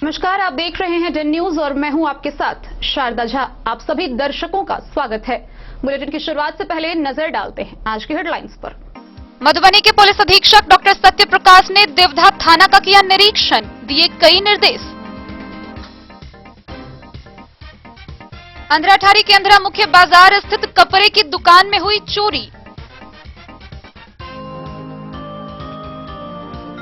नमस्कार, आप देख रहे हैं 10 न्यूज और मैं हूं आपके साथ शारदा झा। आप सभी दर्शकों का स्वागत है। बुलेटिन की शुरुआत से पहले नजर डालते हैं आज की हेडलाइंस पर। मधुबनी के पुलिस अधीक्षक डॉक्टर सत्य प्रकाश ने देवधा थाना का किया निरीक्षण, दिए कई निर्देश। अंधराठारी के अंधरा मुख्य बाजार स्थित कपड़े की दुकान में हुई चोरी।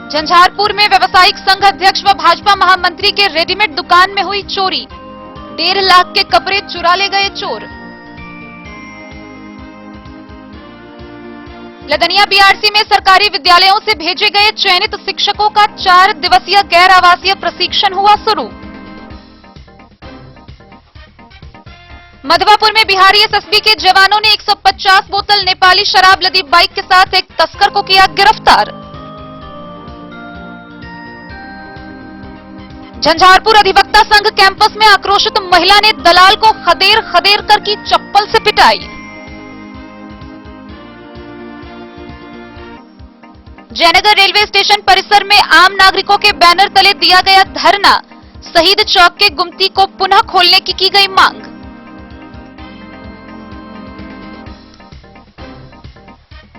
झंझारपुर में व्यवसायिक संघ अध्यक्ष व भाजपा महामंत्री के रेडीमेड दुकान में हुई चोरी। 1.5 लाख के कपड़े चुरा ले गए चोर। लदनिया बीआरसी में सरकारी विद्यालयों से भेजे गए चयनित शिक्षकों का 4 दिवसीय गैर आवासीय प्रशिक्षण हुआ शुरू। मधवापुर में बिहारी एसएसबी के जवानों ने 150 बोतल नेपाली शराब लदी बाइक के साथ एक तस्कर को किया गिरफ्तार। झंझारपुर अधिवक्ता संघ कैंपस में आक्रोशित महिला ने दलाल को खदेड़ खदेड़ कर की चप्पल से पिटाई। जयनगर रेलवे स्टेशन परिसर में आम नागरिकों के बैनर तले दिया गया धरना। शहीद चौक के गुमती को पुनः खोलने की गई मांग।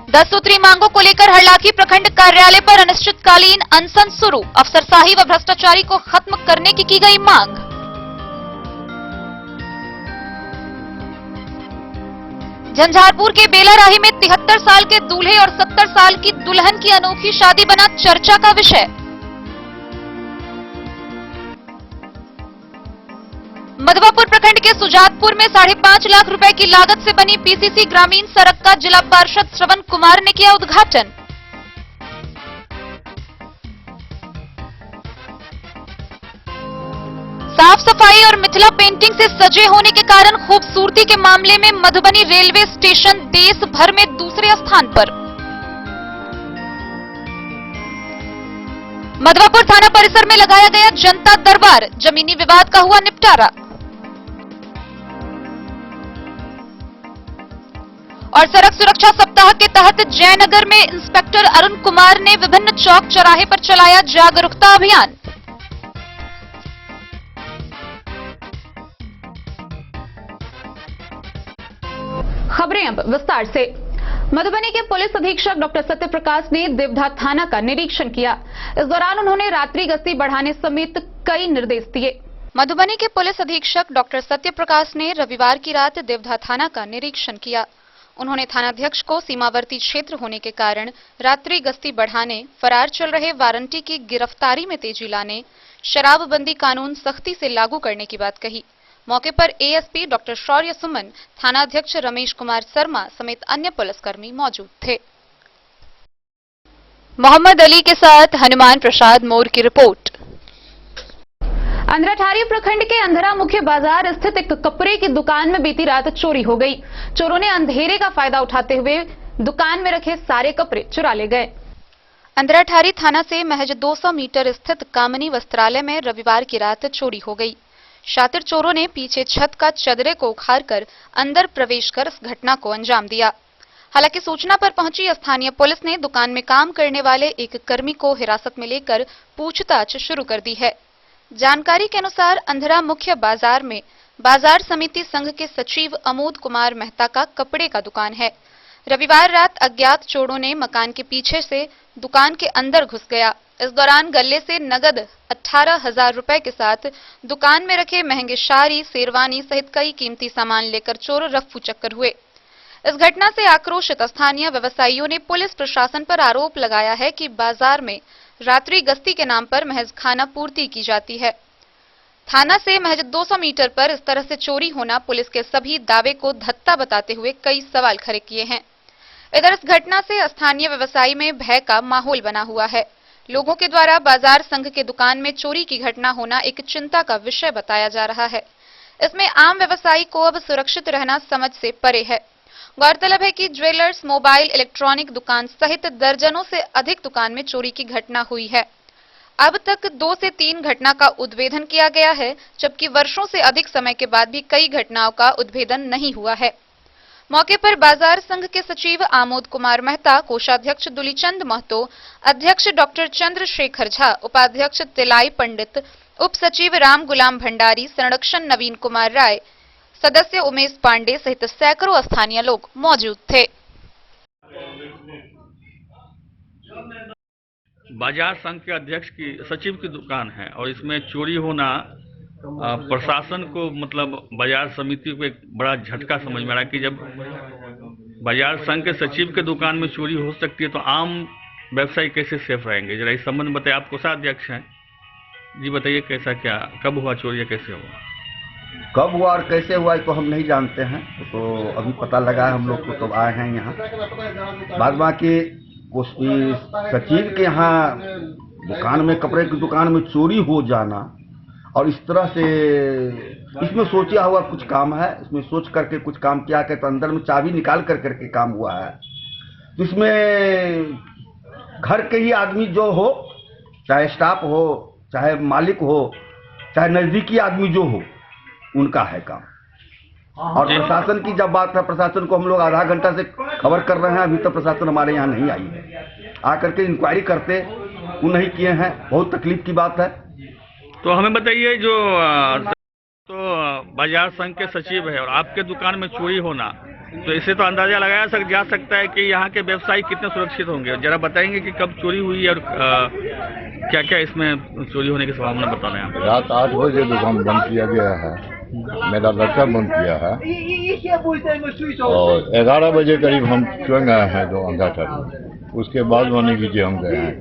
दस सूत्री मांगों को लेकर हरलाखी प्रखंड कार्यालय पर अनिश्चितकालीन अनशन शुरू। अफसरशाही व भ्रष्टाचारी को खत्म करने की गई मांग। झंझारपुर के बेलाराही में 73 साल के दूल्हे और 70 साल की दुल्हन की अनोखी शादी बना चर्चा का विषय। मधवापुर प्रखंड के सुजातपुर में 5.5 लाख रुपए की लागत से बनी पीसीसी ग्रामीण सड़क का जिला पार्षद श्रवण कुमार ने किया उद्घाटन। साफ सफाई और मिथिला पेंटिंग से सजे होने के कारण खूबसूरती के मामले में मधुबनी रेलवे स्टेशन देश भर में दूसरे स्थान पर। मधवापुर थाना परिसर में लगाया गया जनता दरबार, जमीनी विवाद का हुआ निपटारा। और सड़क सुरक्षा सप्ताह के तहत जयनगर में इंस्पेक्टर अरुण कुमार ने विभिन्न चौक चौराहे पर चलाया जागरूकता अभियान। खबरें अब विस्तार से। मधुबनी के पुलिस अधीक्षक डॉक्टर सत्य प्रकाश ने देवधा थाना का निरीक्षण किया। इस दौरान उन्होंने रात्रि गश्ती बढ़ाने समेत कई निर्देश दिए। मधुबनी के पुलिस अधीक्षक डॉक्टर सत्य प्रकाश ने रविवार की रात देवधा थाना का निरीक्षण किया। उन्होंने थानाध्यक्ष को सीमावर्ती क्षेत्र होने के कारण रात्रि गश्ती बढ़ाने, फरार चल रहे वारंटी की गिरफ्तारी में तेजी लाने, शराबबंदी कानून सख्ती से लागू करने की बात कही। मौके पर एएसपी डॉक्टर शौर्य सुमन, थानाध्यक्ष रमेश कुमार शर्मा समेत अन्य पुलिसकर्मी मौजूद थे। मोहम्मद अली के साथ हनुमान प्रसाद मोर की रिपोर्ट। अंधराठारी प्रखंड के अंधरा मुख्य बाजार स्थित एक कपड़े की दुकान में बीती रात चोरी हो गई। चोरों ने अंधेरे का फायदा उठाते हुए दुकान में रखे सारे कपड़े चुरा ले गए। अंधराठारी थाना से महज 200 मीटर स्थित कामनी वस्त्रालय में रविवार की रात चोरी हो गई। शातिर चोरों ने पीछे छत का चदरे को उखाड़कर अंदर प्रवेश कर इस घटना को अंजाम दिया। हालांकि सूचना पर पहुंची स्थानीय पुलिस ने दुकान में काम करने वाले एक कर्मी को हिरासत में लेकर पूछताछ शुरू कर दी है। जानकारी के अनुसार अंधरा मुख्य बाजार में बाजार समिति संघ के सचिव अमोद कुमार मेहता का कपड़े का दुकान है। रविवार रात अज्ञात चोरों ने मकान के पीछे से दुकान के अंदर घुस गया। इस दौरान गले से नगद 18,000 रुपए के साथ दुकान में रखे महंगे साड़ी, शेरवानी सहित कई कीमती सामान लेकर चोर रफ्फू चक्कर हुए। इस घटना से आक्रोशित स्थानीय व्यवसायियों ने पुलिस प्रशासन पर आरोप लगाया है कि बाजार में रात्रि गश्ती के नाम पर महज खाना पूर्ति की जाती है। थाना से महज 200 मीटर पर इस तरह से चोरी होना पुलिस के सभी दावे को धत्ता बताते हुए कई सवाल खड़े किए हैं। इधर इस घटना से स्थानीय व्यवसायी में भय का माहौल बना हुआ है। लोगों के द्वारा बाजार संघ के दुकान में चोरी की घटना होना एक चिंता का विषय बताया जा रहा है। इसमें आम व्यवसायी को अब सुरक्षित रहना समझ से परे है। गौरतलब है कि ज्वेलर्स, मोबाइल, इलेक्ट्रॉनिक दुकान सहित दर्जनों से अधिक दुकान में चोरी की घटना हुई है। अब तक 2 से 3 घटना का उद्भेदन किया गया है, जबकि वर्षों से अधिक समय के बाद भी कई घटनाओं का उद्भेदन नहीं हुआ है। मौके पर बाजार संघ के सचिव आमोद कुमार मेहता, कोषाध्यक्ष दुलीचंद महतो, अध्यक्ष डॉक्टर चंद्रशेखर झा, उपाध्यक्ष तिलाई पंडित, उप सचिव राम गुलाम भंडारी, संरक्षण नवीन कुमार राय, सदस्य उमेश पांडे सहित सैकड़ों स्थानीय लोग मौजूद थे। बाजार संघ के अध्यक्ष की सचिव की दुकान है और इसमें चोरी होना प्रशासन को मतलब बाजार समिति को एक बड़ा झटका समझ में आ रहा है कि जब बाजार संघ के सचिव के दुकान में चोरी हो सकती है तो आम व्यवसायी कैसे सेफ रहेंगे। जरा इस संबंध में बताइए, आप कोषाध्यक्ष हैं जी, बताइए कैसा क्या कब हुआ चोरी या कैसे हुआ? कब हुआ और कैसे हुआ तो हम नहीं जानते हैं, तो अभी पता लगा है, हम लोग तो तब आए हैं यहाँ। बाद बाकी सचिव के यहाँ दुकान में, कपड़े की दुकान में चोरी हो जाना और इस तरह से इसमें सोचा हुआ कुछ काम है, इसमें सोच करके कुछ काम किया कि तो अंदर में चाबी निकाल करके काम हुआ है। तो इसमें घर के ही आदमी जो हो, चाहे स्टाफ हो, चाहे मालिक हो, चाहे नजदीकी आदमी जो हो, उनका है काम। और प्रशासन की जब बात है, प्रशासन को हम लोग आधा घंटा से खबर कर रहे हैं, अभी तक प्रशासन हमारे यहाँ नहीं आई है। आकर के इंक्वायरी करते, वो नहीं किए हैं, बहुत तकलीफ की बात है। तो हमें बताइए, जो तो बाजार संघ के सचिव है और आपके दुकान में चोरी होना, तो इससे तो अंदाजा लगाया जा सकता है कि यहाँ के व्यवसायी कितने सुरक्षित होंगे। जरा बताएंगे कि कब चोरी हुई और क्या क्या इसमें चोरी होने की संभावना बता रहे हैं। रात 8 बजे दुकान बंद किया गया है, मेरा लड़का बंद किया है और 11 बजे करीब हम स्वयं आए हैं जो अंधाठारी, उसके बाद माने कीजिए हम गए हैं।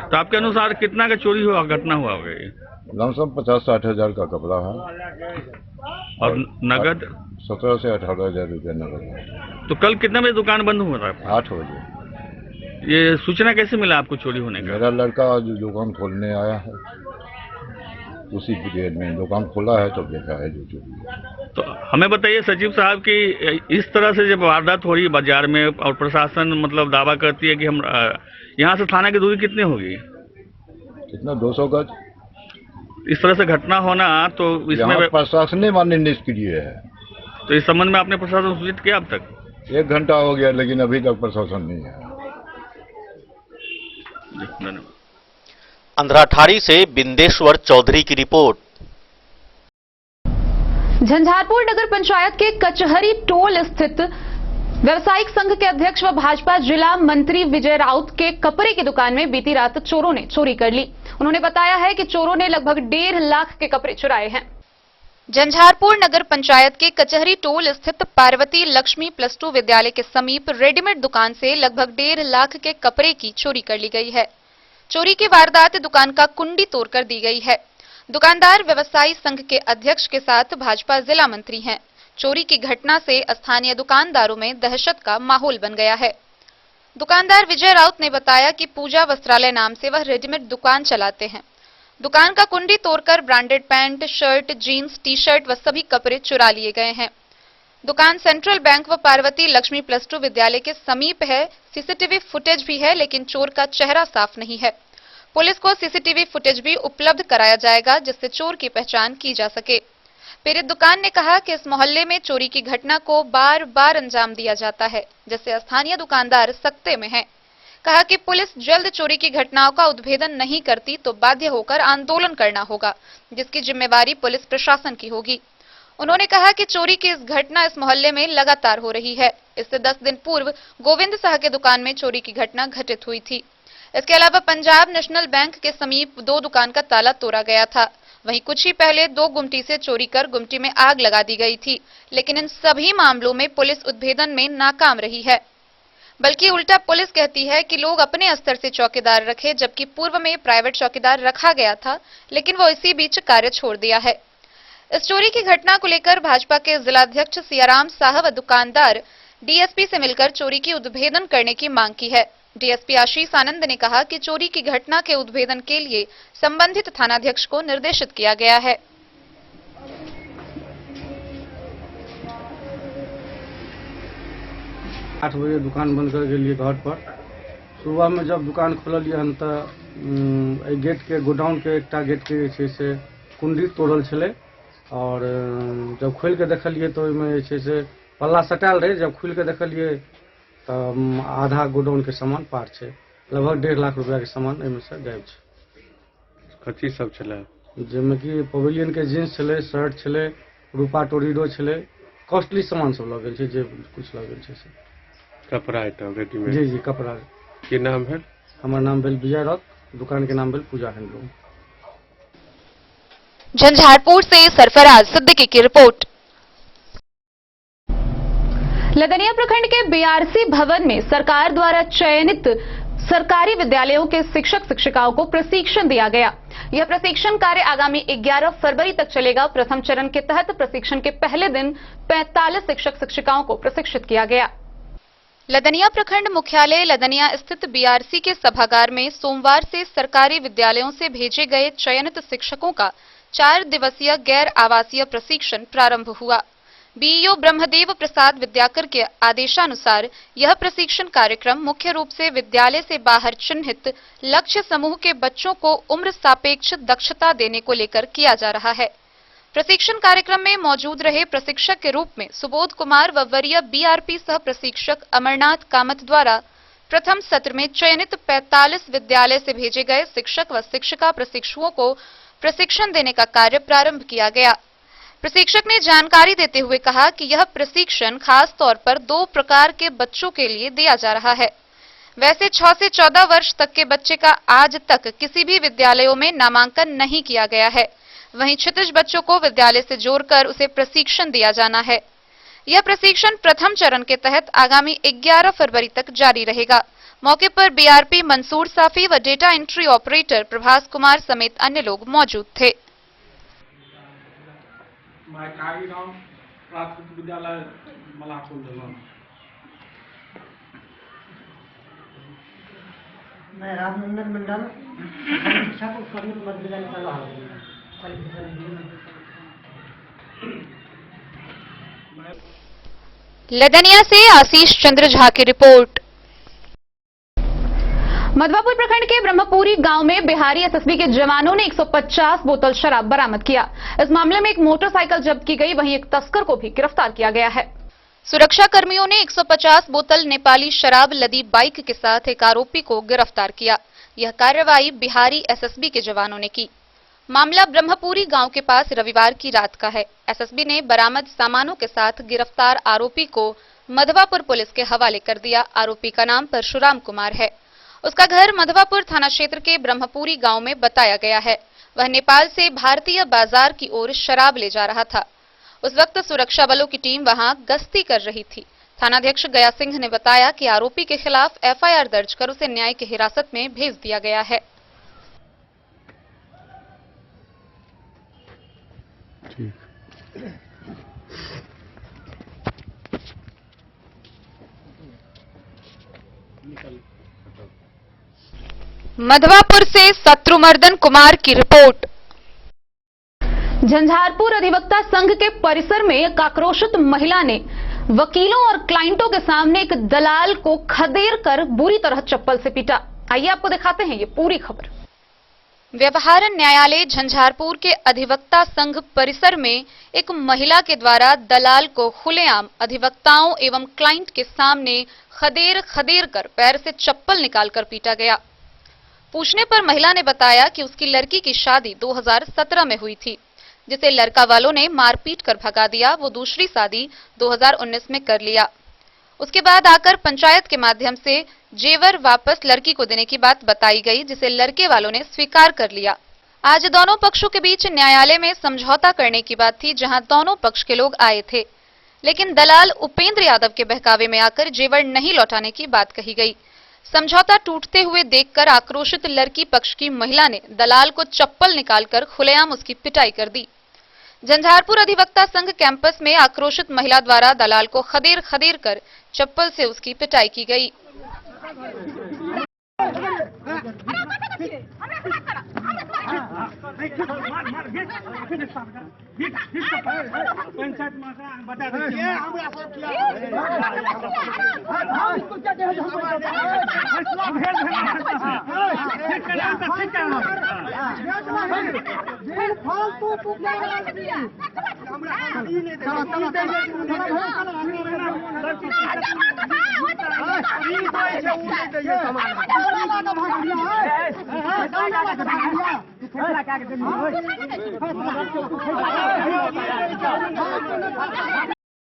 तो आपके अनुसार कितना का चोरी हुआ, घटना हुआ होगा? ये लमसम 50-60 हजार का कपड़ा है और नगद 17 से 18 हजार रुपये नगद। तो कल कितने बजे दुकान बंद हुआ था? 8 बजे। ये सूचना कैसे मिला आपको चोरी होने का? मेरा लड़का जो दुकान खोलने आया है, उसी पीरियड में दुकान खोला है तो देखा है जो चोरी। तो हमें बताइए सचिव साहब कि इस तरह से जब वारदात हो रही है बाजार में और प्रशासन मतलब दावा करती है कि हम यहाँ से थाना की दूरी कितनी होगी? कितना 200 गज। इस तरह से घटना होना तो इसमें प्रशासन ने मान्य निष्क्रिय है। तो इस संबंध में आपने प्रशासन सूचित किया अब तक? 1 घंटा हो गया लेकिन अभी तक प्रशासन नहीं है। अंधराठारी से बिंदेश्वर चौधरी की रिपोर्ट। झंझारपुर नगर पंचायत के कचहरी टोल स्थित व्यवसायिक संघ के अध्यक्ष व भाजपा जिला मंत्री विजय राउत के कपड़े की दुकान में बीती रात चोरों ने चोरी कर ली। उन्होंने बताया है कि चोरों ने लगभग 1.5 लाख के कपड़े चुराए हैं। झंझारपुर नगर पंचायत के कचहरी टोल स्थित पार्वती लक्ष्मी +2 विद्यालय के समीप रेडीमेड दुकान से लगभग 1.5 लाख के कपड़े की चोरी कर ली गई है। चोरी की वारदात दुकान का कुंडी तोड़कर दी गई है। दुकानदार व्यवसायी संघ के अध्यक्ष के साथ भाजपा जिला मंत्री हैं। चोरी की घटना से स्थानीय दुकानदारों में दहशत का माहौल बन गया है। दुकानदार विजय राउत ने बताया कि पूजा वस्त्रालय नाम से वह रेडीमेड दुकान चलाते हैं। दुकान का कुंडी तोड़कर branded pant, shirt, jeans, T-shirt व सभी कपड़े चुरा लिए गए हैं। दुकान सेंट्रल बैंक व पार्वती लक्ष्मी +2 विद्यालय के समीप है। सीसीटीवी फुटेज भी है लेकिन चोर का चेहरा साफ नहीं है। पुलिस को सीसीटीवी फुटेज भी उपलब्ध कराया जाएगा जिससे चोर की पहचान की जा सके। पीड़ित दुकान ने कहा कि इस मोहल्ले में चोरी की घटना को बार बार अंजाम दिया जाता है जिससे स्थानीय दुकानदार सकते में हैं। कहा कि पुलिस जल्द चोरी की घटनाओं का उद्भेदन नहीं करती तो बाध्य होकर आंदोलन करना होगा जिसकी जिम्मेवारी पुलिस प्रशासन की होगी। उन्होंने कहा कि चोरी की इस घटना इस मोहल्ले में लगातार हो रही है। इससे 10 दिन पूर्व गोविंद साह के दुकान में चोरी की घटना घटित हुई थी। इसके अलावा पंजाब नेशनल बैंक के समीप 2 दुकान का ताला तोड़ा गया था। वहीं कुछ ही पहले 2 गुमटी से चोरी कर गुमटी में आग लगा दी गई थी, लेकिन इन सभी मामलों में पुलिस उद्भेदन में नाकाम रही है। बल्कि उल्टा पुलिस कहती है कि लोग अपने स्तर से चौकीदार रखे, जबकि पूर्व में प्राइवेट चौकीदार रखा गया था लेकिन वो इसी बीच कार्य छोड़ दिया है। इस चोरी की घटना को लेकर भाजपा के जिलाध्यक्ष सियाराम साहब व दुकानदार डीएसपी से मिलकर चोरी की उद्भेदन करने की मांग की है। डीएसपी आशीष आनंद ने कहा कि चोरी की घटना के उद्भेदन के लिए संबंधित थानाध्यक्ष को निर्देशित किया गया है। 8 बजे दुकान बंद कर गेलिए घर पर। सुबह में जब दुकान खोलिए हम तो गेट के गोडाउन के एक गेट के से कुंडी तोड़ल छे और जब खोल के देखलिए तो से पल्ला सटाल रहे। जब खोल के देखलिए तो आधा गोडाउन के सामान पार है, लगभग 1.5 लाख रुपया के सामान इनमें से गायब है। कथी सब छलै? जाहिमे कि पवेलियन के जींस छलै, शर्ट छलै, रूपा टोरीडो छलै, कॉस्टली सामान सब लऽ गेल छै, जे कुछ लऽ गेल छै से। कपड़ा आइटम रेडीमेड? जी जी, कपड़ा। की नाम भेल? हमर नाम भेल विजय रॉक, दुकान के नाम भेल पूजा हैंडलूम। झंझारपुर से सरफराज सिद्दीकी की रिपोर्ट। लदनिया प्रखंड के बीआरसी भवन में सरकार द्वारा चयनित सरकारी विद्यालयों के शिक्षक शिक्षिकाओं को प्रशिक्षण दिया गया। यह प्रशिक्षण कार्य आगामी 11 फरवरी तक चलेगा। प्रथम चरण के तहत प्रशिक्षण के पहले दिन 45 शिक्षक शिक्षिकाओं को प्रशिक्षित किया गया। लदनिया प्रखंड मुख्यालय लदनिया स्थित बीआरसी के सभागार में सोमवार से सरकारी विद्यालयों से भेजे गए चयनित शिक्षकों का 4 दिवसीय गैर आवासीय प्रशिक्षण प्रारंभ हुआ। बीईओ ब्रह्मदेव प्रसाद विद्याकर के आदेशानुसार यह प्रशिक्षण कार्यक्रम मुख्य रूप से विद्यालय से बाहर चिन्हित लक्ष्य समूह के बच्चों को उम्र सापेक्ष दक्षता देने को लेकर किया जा रहा है। प्रशिक्षण कार्यक्रम में मौजूद रहे प्रशिक्षक के रूप में सुबोध कुमार व वरीय बीआरपी सह प्रशिक्षक अमरनाथ कामत द्वारा प्रथम सत्र में चयनित 45 विद्यालय से भेजे गए शिक्षक व शिक्षिका प्रशिक्षुओं को प्रशिक्षण देने का कार्य प्रारंभ किया गया। प्रशिक्षक ने जानकारी देते हुए कहा कि यह प्रशिक्षण खास तौर पर 2 प्रकार के बच्चों के लिए दिया जा रहा है। वैसे 6 से 14 वर्ष तक के बच्चे का आज तक किसी भी विद्यालयों में नामांकन नहीं किया गया है। वहीं क्षितिज बच्चों को विद्यालय से जोड़कर उसे प्रशिक्षण दिया जाना है। यह प्रशिक्षण प्रथम चरण के तहत आगामी 11 फरवरी तक जारी रहेगा। मौके पर बीआरपी मंसूर साफी व data entry operator Prabhas Kumar समेत अन्य लोग मौजूद थे। प्राथमिक विद्यालय मलापुर दलम। मैं रामनंदन मंडल शिक्षक उत्कर्मित मध्य विद्यालय करवा लदनिया से आशीष चंद्र झा की रिपोर्ट। मधवापुर प्रखंड के ब्रह्मपुरी गांव में बिहारी एसएसबी के जवानों ने 150 बोतल शराब बरामद किया। इस मामले में एक मोटरसाइकिल जब्त की गई, वहीं एक तस्कर को भी गिरफ्तार किया गया है। सुरक्षा कर्मियों ने 150 बोतल नेपाली शराब लदी बाइक के साथ एक आरोपी को गिरफ्तार किया। यह कार्रवाई बिहारी एसएसबी के जवानों ने की। मामला ब्रह्मपुरी गांव के पास रविवार की रात का है। एसएसबी ने बरामद सामानों के साथ गिरफ्तार आरोपी को मधवापुर पुलिस के हवाले कर दिया। आरोपी का नाम परशुराम कुमार है। उसका घर मधवापुर थाना क्षेत्र के ब्रह्मपुरी गांव में बताया गया है। वह नेपाल से भारतीय बाजार की ओर शराब ले जा रहा था। उस वक्त सुरक्षा बलों की टीम वहां गश्ती कर रही थी। थानाध्यक्ष गया सिंह ने बताया कि आरोपी के खिलाफ एफआईआर दर्ज कर उसे न्यायिक हिरासत में भेज दिया गया है। मधवापुर से शत्रुमर्दन कुमार की रिपोर्ट। झंझारपुर अधिवक्ता संघ के परिसर में एक आक्रोशित महिला ने वकीलों और क्लाइंटों के सामने एक दलाल को खदेड़ कर बुरी तरह चप्पल से पीटा। आइए आपको दिखाते हैं ये पूरी खबर। व्यवहार न्यायालय झंझारपुर के अधिवक्ता संघ परिसर में एक महिला के द्वारा दलाल को खुलेआम अधिवक्ताओं एवं क्लाइंट के सामने खदेड़ कर पैर से चप्पल निकालकर पीटा गया। पूछने पर महिला ने बताया कि उसकी लड़की की शादी 2017 में हुई थी, जिसे लड़का वालों ने मारपीट कर भगा दिया। वो दूसरी शादी 2019 में कर लिया। उसके बाद आकर पंचायत के माध्यम से जेवर वापस लड़की को देने की बात बताई गई, जिसे लड़के वालों ने स्वीकार कर लिया। आज दोनों पक्षों के बीच न्यायालय में समझौता करने की बात थी, जहां दोनों पक्ष के लोग आए थे, लेकिन दलाल उपेंद्र यादव के बहकावे में आकर जेवर नहीं लौटाने की बात कही गई। समझौता टूटते हुए देखकर आक्रोशित लड़की पक्ष की महिला ने दलाल को चप्पल निकालकर खुलेआम उसकी पिटाई कर दी। झंझारपुर अधिवक्ता संघ कैंपस में आक्रोशित महिला द्वारा दलाल को खदेड़ कर चप्पल से उसकी पिटाई की गई।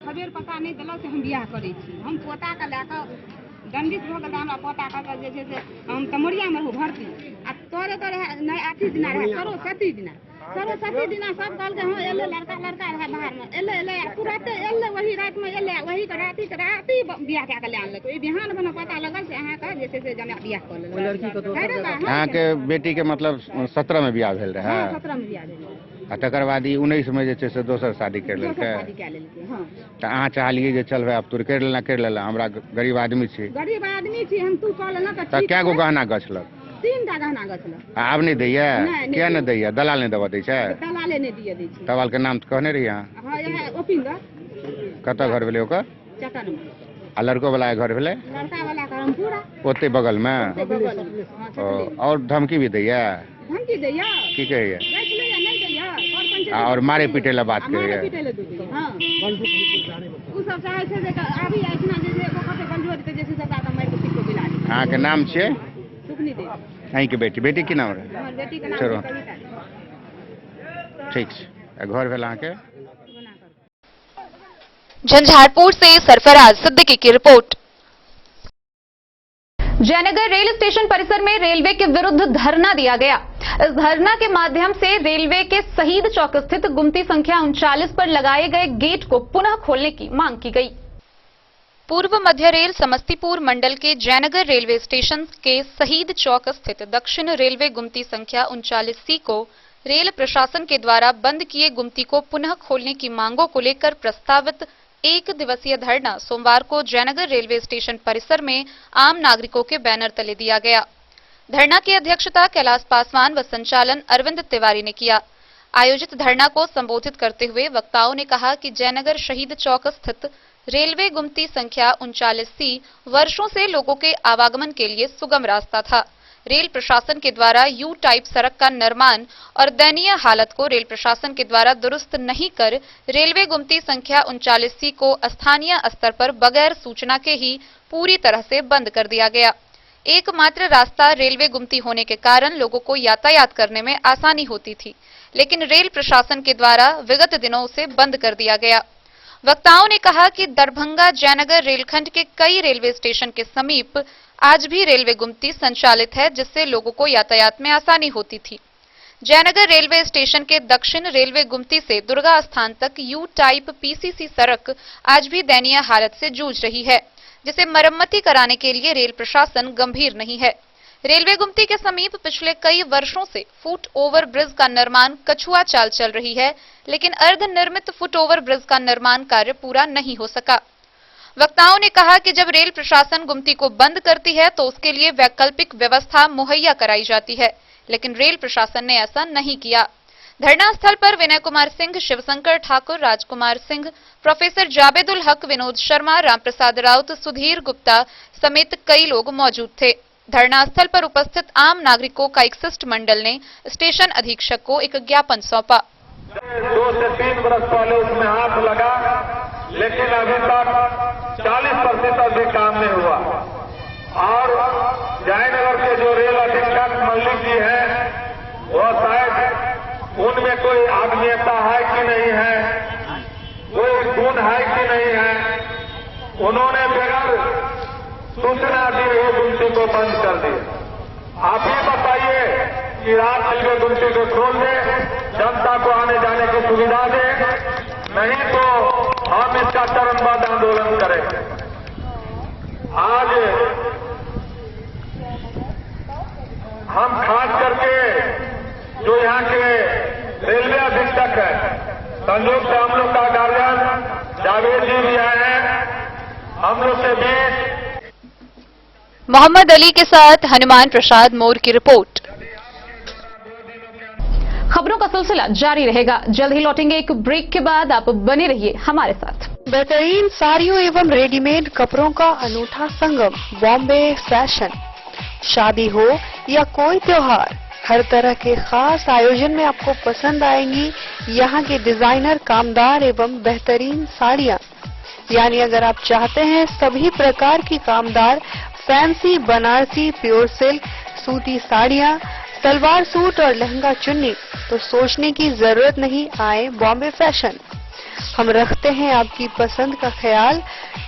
खबेर पता नहीं दिलक से हम बियाह करे छी। हम पोता के लेकर दंडित भऽ के हमरा पोता के जे छै से हम तमरिया में रहू भर्ती आ तोरे नहीं अथी दिना रहे सरस्वती दिना सब कहल के हाँ एले लड़का रहे बाहर में एले तुरंत एले वही रात में एले वही के राती बियाह कए के ले आनलक। ई बिहान बना पता लगल से अहाँ का जे छै से जमा बियाह कर लेलक। लड़की के तो अहाँ के बेटी के मतलब 17 में बियाह भेल रहे। 17 में बियाह भेल आ तकर बाद 19 में जे छै से दोसर शादी कर लेलकै। तऽ अहाँ चाहलिए जे चल भाई अब तोर कर लेला हमरा गरीब आदमी छी हम तू कह लेना तऽ क्या गो गहना गछलक? 3टा गहना गछलक। आब नहीं दैया? क्या नहीं दैया? दलाल नहीं दबा दै छै? दलाले नहीं दिए दै छै। दलाल के नाम तो कहने रही अहाँ? हां यह ओपिंगा। कत घर भेलै ओकर? चटन में। आ लड़को वाला घर भेलै? लड़का वाला का हम पूरा ओते बगल में। और धमकी भी दैया? धमकी दैया की कहैया? गछ लैया नहीं दैया और मारे पीटे ला बात कहैया? मारे पीटे ले दू हां उ सब चाहे छै जे अभी ऐसना जे ओकर बंजो देते जे सबटा के मार के पिको बिला दी। अहाँ के नाम छियै? सुकनी देवी। अहीं के बेटी की नाम रहे? हमर बेटी के नाम चलो कविता। ठीक छै। घर भेल अहाँ के? झंझारपुर से सरफराज सिद्दीकी की रिपोर्ट। जयनगर रेल स्टेशन परिसर में रेलवे के विरुद्ध धरना दिया गया। इस धरना के माध्यम से रेलवे के शहीद चौक स्थित गुमती संख्या 39 पर लगाए गए गेट को पुनः खोलने की मांग की गई। पूर्व मध्य रेल समस्तीपुर मंडल के जयनगर रेलवे स्टेशन के शहीद चौक स्थित दक्षिण रेलवे गुमती संख्या 39C को रेल प्रशासन के द्वारा बंद किए गुमती को पुनः खोलने की मांगों को लेकर प्रस्तावित 1 दिवसीय धरना सोमवार को जयनगर रेलवे स्टेशन परिसर में आम नागरिकों के बैनर तले दिया गया। धरना की अध्यक्षता कैलाश पासवान व संचालन अरविंद तिवारी ने किया। आयोजित धरना को संबोधित करते हुए वक्ताओं ने कहा कि जयनगर शहीद चौक स्थित रेलवे गुमती संख्या 39C वर्षों से लोगों के आवागमन के लिए सुगम रास्ता था। रेल प्रशासन के द्वारा यू टाइप सड़क का निर्माण और दयनीय हालत को रेल प्रशासन के द्वारा दुरुस्त नहीं कर रेलवे गुमती संख्या 39C को स्थानीय स्तर पर बगैर सूचना के ही पूरी तरह से बंद कर दिया गया। एकमात्र रास्ता रेलवे गुमती होने के कारण लोगों को यातायात करने में आसानी होती थी, लेकिन रेल प्रशासन के द्वारा विगत दिनों उसे बंद कर दिया गया। वक्ताओं ने कहा कि दरभंगा जयनगर रेलखंड के कई रेलवे स्टेशन के समीप आज भी रेलवे गुमती संचालित है, जिससे लोगों को यातायात में आसानी होती थी। जयनगर रेलवे स्टेशन के दक्षिण रेलवे गुमती से दुर्गा स्थान तक यू टाइप पीसीसी सड़क आज भी दयनीय हालत से जूझ रही है, जिसे मरम्मती कराने के लिए रेल प्रशासन गंभीर नहीं है। रेलवे गुमती के समीप पिछले कई वर्षों से फुट ओवर ब्रिज का निर्माण कछुआ चाल चल रही है, लेकिन अर्ध निर्मित फुट ओवर ब्रिज का निर्माण कार्य पूरा नहीं हो सका। वक्ताओं ने कहा कि जब रेल प्रशासन गुमती को बंद करती है तो उसके लिए वैकल्पिक व्यवस्था मुहैया कराई जाती है, लेकिन रेल प्रशासन ने ऐसा नहीं किया। धरना स्थल पर विनय कुमार सिंह, शिवशंकर ठाकुर, राजकुमार सिंह, प्रोफेसर जावेदुल हक, विनोद शर्मा, रामप्रसाद राउत, सुधीर गुप्ता समेत कई लोग मौजूद थे। धरना स्थल पर उपस्थित आम नागरिकों का एक शिष्टमंडल ने स्टेशन अधीक्षक को एक ज्ञापन सौंपा। 2 से 3 बरस पहले उसमें हाथ लगा, लेकिन अभी तक 40% भी काम नहीं हुआ। और जयनगर के जो रेल अधीक्षक मल्लिक जी हैं, वो शायद उनमें कोई आत्मीयता है कि नहीं है, कोई गुण है कि नहीं है, उन्होंने बगैर सूचना दिए हुए गुमती को बंद कर दिया। आप ही बताइए कि रात रेलवे गुमती को खोल दे, जनता को आने जाने की सुविधा दे, नहीं तो हम इसका चरणबद्ध आंदोलन करें। आज हम खास करके जो यहाँ के रेलवे अधीक्षक है, संयोग से हम लोग का गार्जियन जावेद जी भी आए हैं, हम लोग के बीच मोहम्मद अली के साथ हनुमान प्रसाद मोर की रिपोर्ट। खबरों का सिलसिला जारी रहेगा, जल्द ही लौटेंगे एक ब्रेक के बाद, आप बने रहिए हमारे साथ। बेहतरीन साड़ियों एवं रेडीमेड कपड़ों का अनूठा संगम बॉम्बे फैशन। शादी हो या कोई त्योहार, हर तरह के खास आयोजन में आपको पसंद आएंगी यहाँ की डिजाइनर, कामदार एवं बेहतरीन साड़ियाँ। यानी अगर आप चाहते हैं सभी प्रकार की कामदार, फैंसी, बनारसी, प्योर सिल्क, सूती साड़ियाँ, सलवार सूट और लहंगा चुन्नी तो सोचने की जरूरत नहीं, आए बॉम्बे फैशन। हम रखते हैं आपकी पसंद का ख्याल।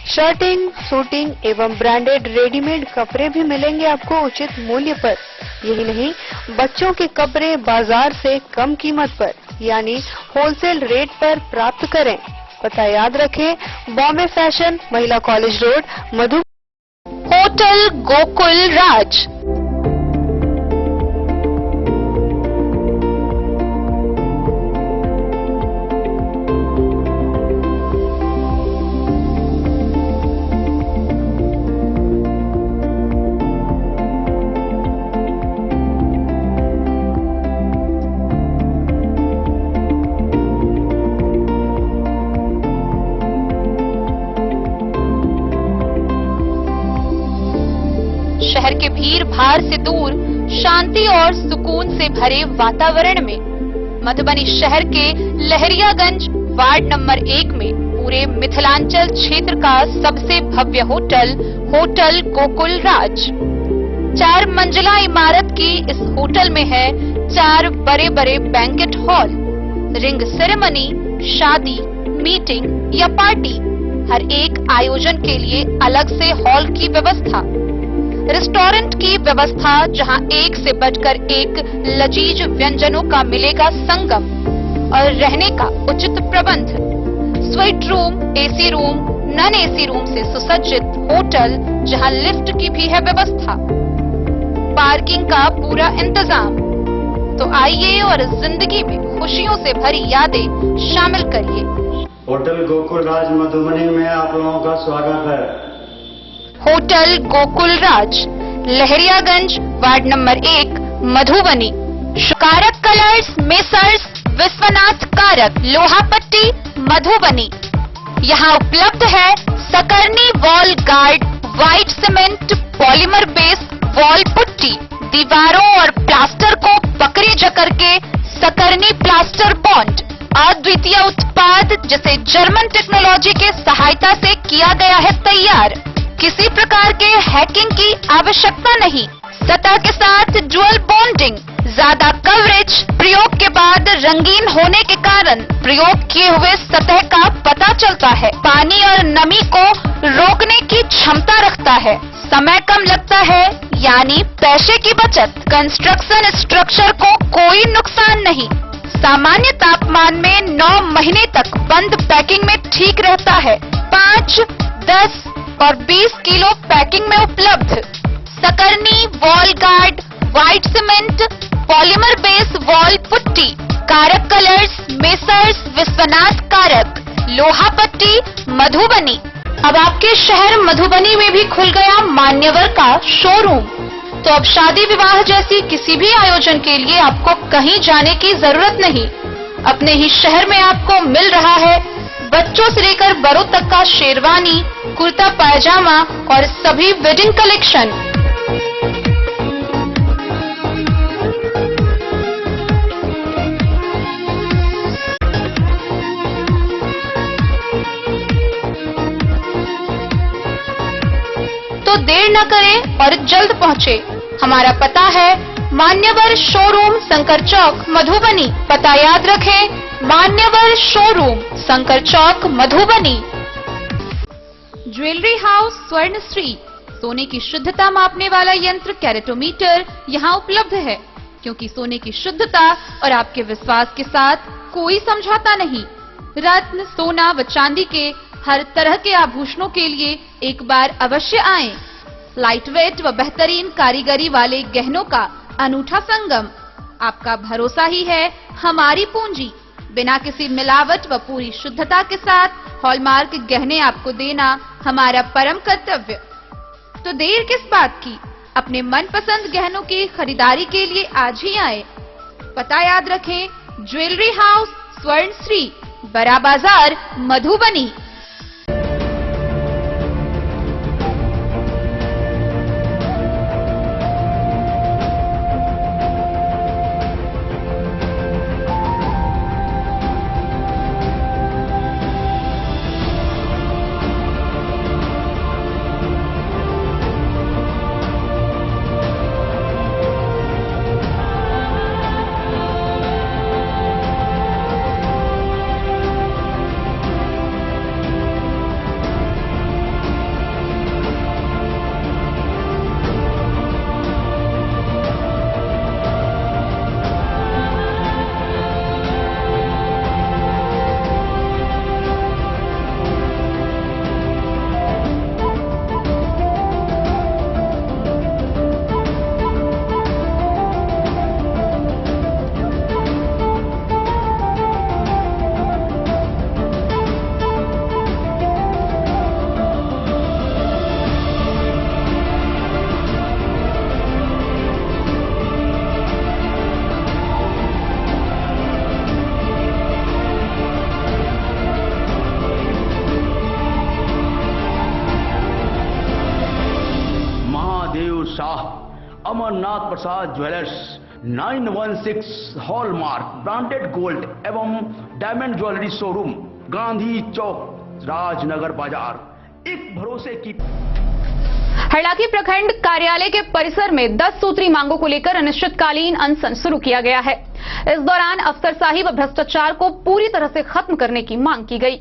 शर्टिंग, सूटिंग एवं ब्रांडेड रेडीमेड कपड़े भी मिलेंगे आपको उचित मूल्य पर। यही नहीं, बच्चों के कपड़े बाजार से कम कीमत पर यानी होलसेल रेट पर प्राप्त करें। पता याद रखें, बॉम्बे फैशन, महिला कॉलेज रोड, मधु। होटल गोकुल राज। शहर के भीड़ भाड़ से दूर, शांति और सुकून से भरे वातावरण में मधुबनी शहर के लहरियागंज वार्ड नंबर 1 में पूरे मिथिलांचल क्षेत्र का सबसे भव्य होटल, होटल गोकुल राज। 4 मंजिला इमारत की इस होटल में है 4 बड़े बड़े बैंकेट हॉल, रिंग सेरेमनी, शादी, मीटिंग या पार्टी, हर एक आयोजन के लिए अलग से हॉल की व्यवस्था, रेस्टोरेंट की व्यवस्था जहां एक से बढ़कर एक लजीज व्यंजनों का मिलेगा संगम, और रहने का उचित प्रबंध, suite room, AC room, non AC room से सुसज्जित होटल जहां लिफ्ट की भी है व्यवस्था, पार्किंग का पूरा इंतजाम। तो आइए और जिंदगी में खुशियों से भरी यादें शामिल करिए। होटल गोकुल राज मधुबनी में आप लोगों का स्वागत है। होटल गोकुल राज, लहरियागंज वार्ड नंबर 1, मधुबनी। कारक कलर्स, मेसर्स विश्वनाथ कारक, लोहापट्टी, मधुबनी। यहाँ उपलब्ध है Sakarni wall guard, white cement, polymer base wall putty, दीवारों और प्लास्टर को पकड़ी जकड़ के सकरनी प्लास्टर बॉन्ड, अद्वितीय उत्पाद जिसे जर्मन टेक्नोलॉजी के सहायता से किया गया है तैयार। किसी प्रकार के हैकिंग की आवश्यकता नहीं। सतह के साथ डुअल बॉन्डिंग, ज्यादा कवरेज, प्रयोग के बाद रंगीन होने के कारण प्रयोग किए हुए सतह का पता चलता है। पानी और नमी को रोकने की क्षमता रखता है। समय कम लगता है यानी पैसे की बचत। कंस्ट्रक्शन स्ट्रक्चर को कोई नुकसान नहीं। सामान्य तापमान में 9 महीने तक बंद पैकिंग में ठीक रहता है। 5, 10 और 20 किलो पैकिंग में उपलब्ध। Sakarni wall guard, white cement, polymer base wall putty, Karak colours, messrs Vishwanath Karak, Lohapatti, Madhubani. अब आपके शहर मधुबनी में भी खुल गया मान्यवर का शोरूम। तो अब शादी विवाह जैसी किसी भी आयोजन के लिए आपको कहीं जाने की जरूरत नहीं। अपने ही शहर में आपको मिल रहा है बच्चों से लेकर बड़ों तक का शेरवानी, कुर्ता पायजामा और सभी वेडिंग कलेक्शन। तो देर न करें और जल्द पहुंचे। हमारा पता है मान्यवर शोरूम, शंकर चौक, मधुबनी। पता याद रखें, मान्यवर showroom, Shankar Chowk, Madhubani. Jewellery house Swarnashree, सोने की शुद्धता मापने वाला यंत्र कैरेटोमीटर यहाँ उपलब्ध है, क्योंकि सोने की शुद्धता और आपके विश्वास के साथ कोई समझौता नहीं। रत्न, सोना व चांदी के हर तरह के आभूषणों के लिए एक बार अवश्य आएं। लाइट वेट व बेहतरीन कारीगरी वाले गहनों का अनूठा संगम। आपका भरोसा ही है हमारी पूंजी। बिना किसी मिलावट व पूरी शुद्धता के साथ हॉलमार्क गहने आपको देना हमारा परम कर्तव्य। तो देर किस बात की, अपने मनपसंद गहनों की खरीदारी के लिए आज ही आए। पता याद रखें, ज्वेलरी हाउस स्वर्णश्री, बड़ा बाजार, मधुबनी। शाह, अमरनाथ प्रसाद ज्वेलर्स, 916 हॉलमार्क ब्रांडेड गोल्ड एवं डायमंड ज्वेलरी शोरूम, गांधी चौक, राजनगर बाजार, एक भरोसे की। हरलाखी प्रखंड कार्यालय के परिसर में 10 सूत्री मांगों को लेकर अनिश्चितकालीन अनशन शुरू किया गया है। इस दौरान अफसरशाही व भ्रष्टाचार को पूरी तरह से खत्म करने की मांग की गई।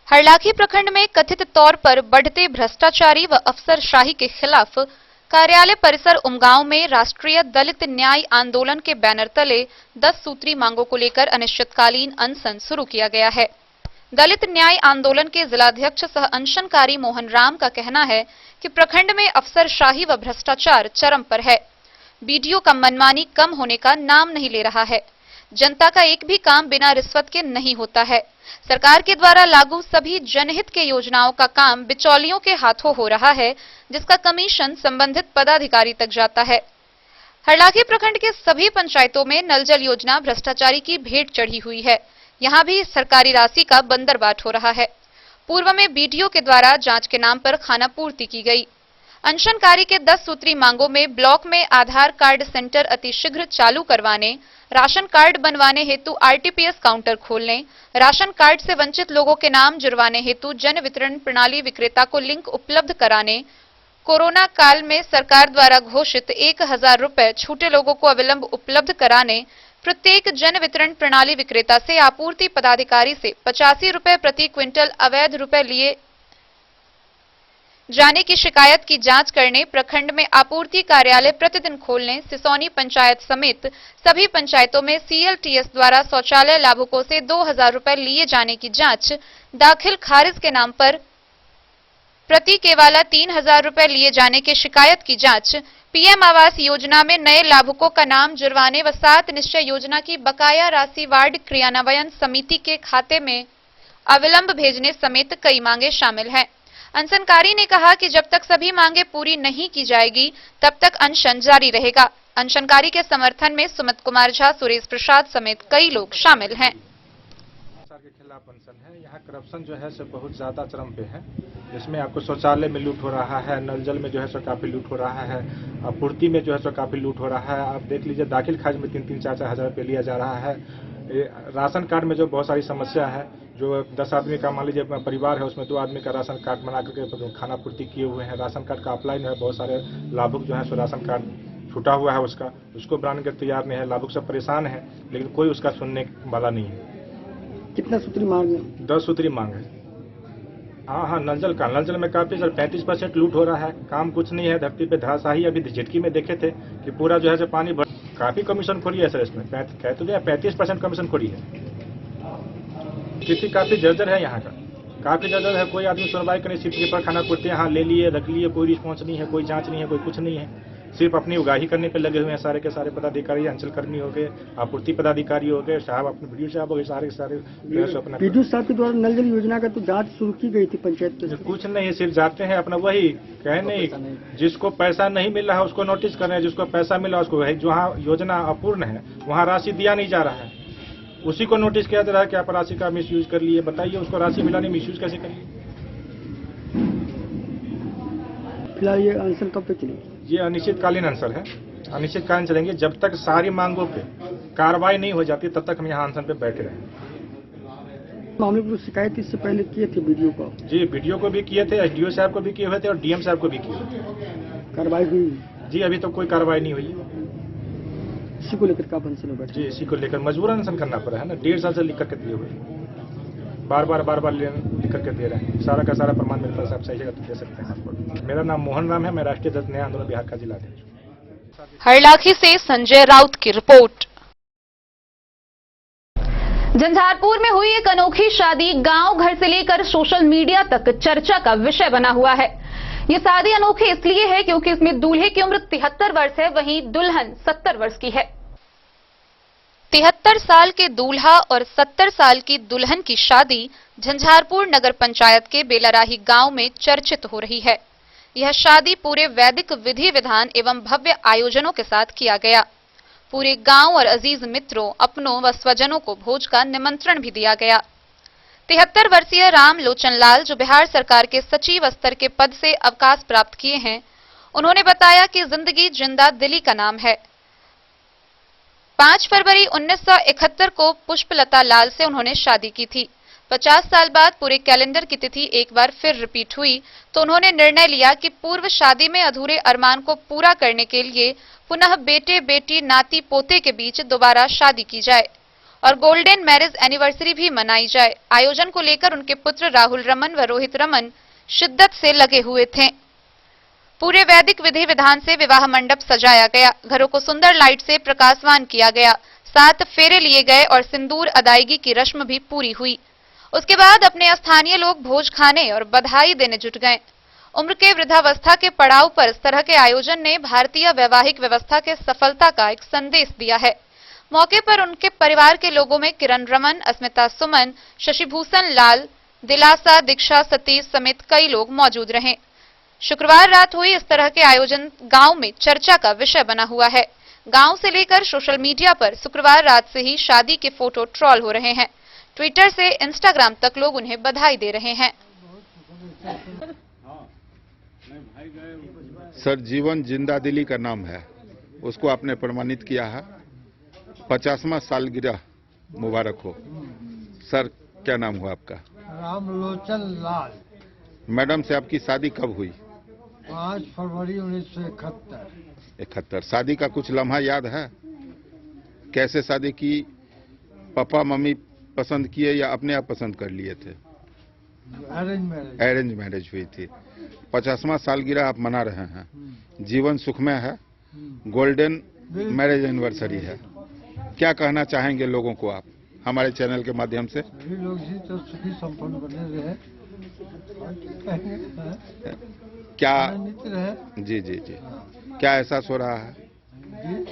हरलाखी प्रखंड में कथित तौर पर बढ़ते भ्रष्टाचारी व अफसरशाही के खिलाफ कार्यालय परिसर उमगांव में राष्ट्रीय दलित न्याय आंदोलन के बैनर तले 10 सूत्री मांगों को लेकर अनिश्चितकालीन अनशन शुरू किया गया है। दलित न्याय आंदोलन के जिलाध्यक्ष सह अनशनकारी मोहन राम का कहना है कि प्रखंड में अफसरशाही व भ्रष्टाचार चरम पर है। बीडीओ का मनमानी कम होने का नाम नहीं ले रहा है। जनता का एक भी काम बिना रिश्वत के नहीं होता है। सरकार के द्वारा लागू सभी जनहित के योजनाओं का काम बिचौलियों के हाथों हो रहा है, जिसका कमीशन संबंधित पदाधिकारी तक जाता है। हरलाखी प्रखंड के सभी पंचायतों में नल जल योजना भ्रष्टाचारी की भेंट चढ़ी हुई है। यहाँ भी सरकारी राशि का बंदरबाट हो रहा है। पूर्व में बीडीओ के द्वारा जांच के नाम पर खाना पूर्ति की गई। अनशनकारी के 10 सूत्री मांगों में ब्लॉक में आधार कार्ड सेंटर अतिशीघ्र चालू करवाने, राशन कार्ड बनवाने हेतु आरटीपीएस काउंटर खोलने, राशन कार्ड से वंचित लोगों के नाम जुड़वाने हेतु जन वितरण प्रणाली विक्रेता को लिंक उपलब्ध कराने, कोरोना काल में सरकार द्वारा घोषित 1000 रुपए छूटे लोगों को अविलंब उपलब्ध कराने, प्रत्येक जन वितरण प्रणाली विक्रेता से आपूर्ति पदाधिकारी से 85 रुपए प्रति क्विंटल अवैध रुपए लिए जाने की शिकायत की जांच करने, प्रखंड में आपूर्ति कार्यालय प्रतिदिन खोलने, सिसौनी पंचायत समेत सभी पंचायतों में सीएलटीएस द्वारा शौचालय लाभुकों से 2000 रुपए लिए जाने की जांच, दाखिल खारिज के नाम पर प्रति केवाला 3000 रुपए लिए जाने की शिकायत की जांच, पीएम आवास योजना में नए लाभुकों का नाम जुड़वाने व 7 निश्चय योजना की बकाया राशि वार्ड क्रियान्वयन समिति के खाते में अविलंब भेजने समेत कई मांगे शामिल हैं। अनशनकारी ने कहा कि जब तक सभी मांगे पूरी नहीं की जाएगी तब तक अनशन जारी रहेगा। अनशनकारी के समर्थन में सुमित कुमार झा, सुरेश प्रसाद समेत कई लोग शामिल हैं। के खिलाफ अनशन है। यहाँ करप्शन जो है सो बहुत ज़्यादा चरम पे है। इसमें आपको शौचालय में लूट हो रहा है, नल जल में जो है सो काफ़ी लूट हो रहा है, आपूर्ति में जो है सो काफ़ी लूट हो रहा है। आप देख लीजिए दाखिल खारिज में 3-3, 4-4 हज़ार रुपये लिया जा रहा है। राशन कार्ड में जो बहुत सारी समस्या है, जो 10 आदमी का मान लीजिए परिवार है, उसमें 2 आदमी का राशन कार्ड बना करके खाना पूर्ति किए हुए हैं। राशन कार्ड का अप्लाई है, बहुत सारे लाभुक जो है सो राशन कार्ड छूटा हुआ है, उसको बनाने के तैयार नहीं है। लाभुक सब परेशान है, लेकिन कोई उसका सुनने वाला नहीं है। कितना सूत्री मांग है? 10 सूत्री मांग है। हाँ, नल जल में काफी सर 35% लूट हो रहा है। काम कुछ नहीं है, धरती पे धराशाही। अभी झटकी में देखे थे कि पूरा जो है सो पानी भर, काफी कमीशन खोरी है सर इसमें। कह तो दिया 35% कमीशन खोरी है। स्थिति काफी जर्जर है यहाँ का, काफी जर्जर है। कोई आदमी सुनवाई करने सिर्फ पर खाना पूर्ति यहाँ ले लिए, रख लिए, कोई रिस्पॉन्स नहीं है, कोई जाँच नहीं है, कोई कुछ नहीं है। सिर्फ अपनी उगाही करने पे लगे हुए हैं सारे के सारे पदाधिकारी। अंचल कर्मी हो गए, आपूर्ति पदाधिकारी हो गए, साहब अपने वीडियो साहब हो गए, सारे अपना। वीडियो साहब के द्वारा नल जल योजना का तो जांच शुरू की गई थी पंचायत में। कुछ नहीं, सिर्फ जाते हैं अपना वही कहने, जिसको पैसा नहीं मिल रहा है उसको नोटिस कर रहे हैं, जिसको पैसा मिला उसको, जहाँ योजना अपूर्ण है वहाँ राशि दिया नहीं जा रहा है, उसी को नोटिस किया जा रहा है कि आप राशि का मिस यूज कर लिए। बताइए उसको राशि मिलाने मिस यूज कैसे करिए? फिलहाल ये अनशन कब तक चलेगी? ये अनिश्चितकालीन अनशन है। अनिश्चितकालीन चलेंगे जब तक सारी मांगों पे कार्रवाई नहीं हो जाती, तब तक हम यहाँ अनशन पे बैठे रहेंगे। मामले पर शिकायत इससे पहले किए थे वीडियो को? जी, वीडियो को भी किए थे, एसडीओ साहब को भी किए हुए थे और डीएम साहब को भी किए। कार्रवाई हुई? जी, अभी तो कोई कार्रवाई नहीं हुई। इसी को लेकर का अनशन में बैठे? जी, इसी को लेकर मजबूरन अनशन करना पड़ा है ना। 1.5 साल से लिख करके दिए हुए, बार बार लिख करके दे रहे हैं। सारा का सारा प्रमाण मेरे पास आप सही जगह दे सकते हैं आपको। मेरा नाम मोहन राम है, मैं राष्ट्रीय दलित न्याय आंदोलन बिहार का जिलाध्यक्ष। हरलाखी से संजय राउत की रिपोर्ट। झंझारपुर में हुई एक अनोखी शादी गांव घर से लेकर सोशल मीडिया तक चर्चा का विषय बना हुआ है। ये शादी अनोखी इसलिए है क्योंकि इसमें दूल्हे की उम्र 73 वर्ष है, वहीं दुल्हन 70 वर्ष की है। 73 साल के दूल्हा और 70 साल की दुल्हन की शादी झंझारपुर नगर पंचायत के बेलाराही गांव में चर्चित हो रही है। यह शादी पूरे वैदिक विधि विधान एवं भव्य आयोजनों के साथ किया गया। पूरे गांव और अजीज मित्रों, अपनों व स्वजनों को भोज का निमंत्रण भी दिया गया। 73 वर्षीय राम लोचन लाल, जो बिहार सरकार के सचिव स्तर के पद से अवकाश प्राप्त किए हैं, उन्होंने बताया कि जिंदगी जिंदा दिली का नाम है। 5 फरवरी 1971 को पुष्पलता लाल से उन्होंने शादी की थी। 50 साल बाद पूरे कैलेंडर की तिथि एक बार फिर रिपीट हुई तो उन्होंने निर्णय लिया कि पूर्व शादी में अधूरे अरमान को पूरा करने के लिए पुनः बेटे बेटी नाती पोते के बीच दोबारा शादी की जाए और गोल्डन मैरिज एनिवर्सरी भी मनाई जाए। आयोजन को लेकर उनके पुत्र राहुल रमन व रोहित रमन शिद्दत से लगे हुए थे। पूरे वैदिक विधि विधान से विवाह मंडप सजाया गया, घरों को सुंदर लाइट से प्रकाशवान किया गया, 7 फेरे लिए गए और सिंदूर अदायगी की रस्म भी पूरी हुई। उसके बाद अपने स्थानीय लोग भोज खाने और बधाई देने जुट गए। उम्र के वृद्धावस्था के पड़ाव पर इस तरह के आयोजन ने भारतीय वैवाहिक व्यवस्था के सफलता का एक संदेश दिया है। मौके पर उनके परिवार के लोगों में किरण रमन, अस्मिता सुमन, शशिभूषण लाल, दिलासा, दीक्षा, सतीश समेत कई लोग मौजूद रहे। शुक्रवार रात हुई इस तरह के आयोजन गांव में चर्चा का विषय बना हुआ है। गांव से लेकर सोशल मीडिया पर शुक्रवार रात से ही शादी के फोटो ट्रोल हो रहे हैं। ट्विटर से इंस्टाग्राम तक लोग उन्हें बधाई दे रहे हैं। सर, जीवन जिंदा दिली का नाम है, उसको आपने प्रमाणित किया है। 50वां सालगिरह मुबारक हो। सर, क्या नाम हुआ आपका? रामलोचन लाल। मैडम से आपकी शादी कब हुई? 5 फरवरी 1971। 71। शादी का कुछ लम्हा याद है? कैसे शादी की? पापा मम्मी पसंद किए या अपने आप पसंद कर लिए थे? अरेंज मैरिज हुई थी। 50वां सालगिरह आप मना रहे हैं, जीवन सुखमय है, गोल्डन मैरिज एनिवर्सरी है। क्या कहना चाहेंगे लोगों को आप हमारे चैनल के माध्यम से? सभी लोग जी तो सुखी संपन्न बने रहे। क्या रहे। जी जी जी, क्या एहसास हो रहा है?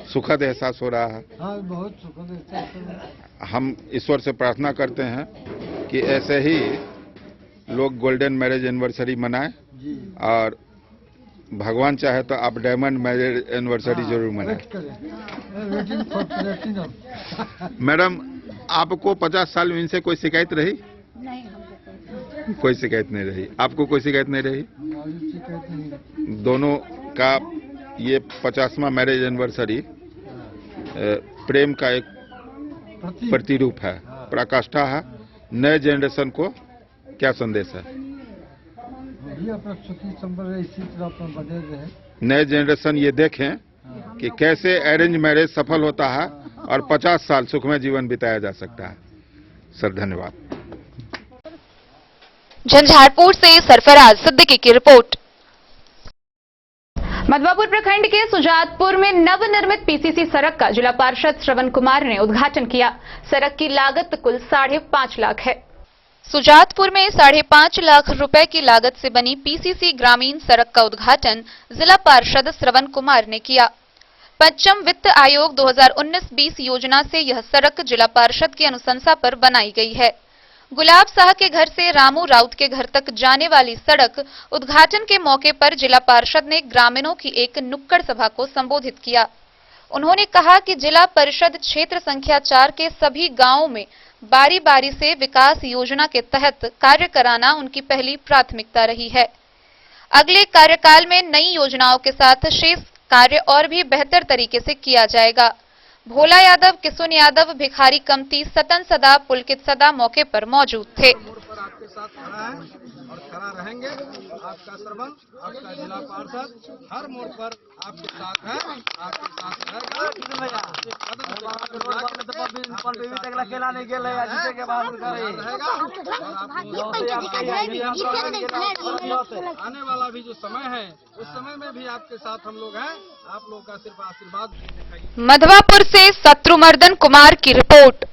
सुखद एहसास हो रहा है? हाँ, बहुत सुखद एहसास। हम ईश्वर से प्रार्थना करते हैं कि ऐसे ही लोग गोल्डन मैरिज एनिवर्सरी मनाएं और भगवान चाहे तो आप डायमंड मैरिज एनिवर्सरी जरूर मनाएं। मैडम, आपको 50 साल में इनसे कोई शिकायत रही? नहीं, कोई शिकायत नहीं रही। आपको कोई शिकायत नहीं रही? दोनों का ये 50वां मैरिज एनिवर्सरी प्रेम का एक प्रतिरूप है, पराकाष्ठा है। नए जनरेशन को क्या संदेश है? नए जनरेशन ये देखें कि कैसे अरेंज मैरिज सफल होता है और 50 साल सुखमय जीवन बिताया जा सकता है। सर, धन्यवाद। झंझारपुर से सरफराज सिद्दीकी की रिपोर्ट। मधवापुर प्रखंड के सुजातपुर में नवनिर्मित पीसीसी सड़क का जिला पार्षद श्रवण कुमार ने उद्घाटन किया। सड़क की लागत कुल 5.5 लाख है। सुजातपुर में 5.5 लाख रुपए की लागत से बनी पीसीसी ग्रामीण सड़क का उद्घाटन जिला पार्षद श्रवण कुमार ने किया। पंचम वित्त आयोग 2019-20 योजना से यह सड़क जिला पार्षद की अनुशंसा पर बनाई गई है। गुलाब शाह के घर से रामू राउत के घर तक जाने वाली सड़क उद्घाटन के मौके पर जिला पार्षद ने ग्रामीणों की एक नुक्कड़ सभा को संबोधित किया। उन्होंने कहा कि जिला परिषद क्षेत्र संख्या 4 के सभी गांवों में बारी बारी से विकास योजना के तहत कार्य कराना उनकी पहली प्राथमिकता रही है। अगले कार्यकाल में नई योजनाओं के साथ शेष कार्य और भी बेहतर तरीके से किया जाएगा। भोला यादव, किशुन यादव, भिखारी कमती, सतन सदा, पुलकित सदा मौके पर मौजूद थे। आपके साथ खड़ा है और खड़ा रहेंगे। आपका श्रवण, आपका जिला पार्षद हर मोड़ पर आपके साथ है, आपके साथ रहेगा। आने वाला भी जो समय है उस समय में भी आपके साथ हम लोग हैं। आप लोग का सिर्फ आशीर्वाद। मधवापुर से शत्रुमर्दन कुमार की रिपोर्ट।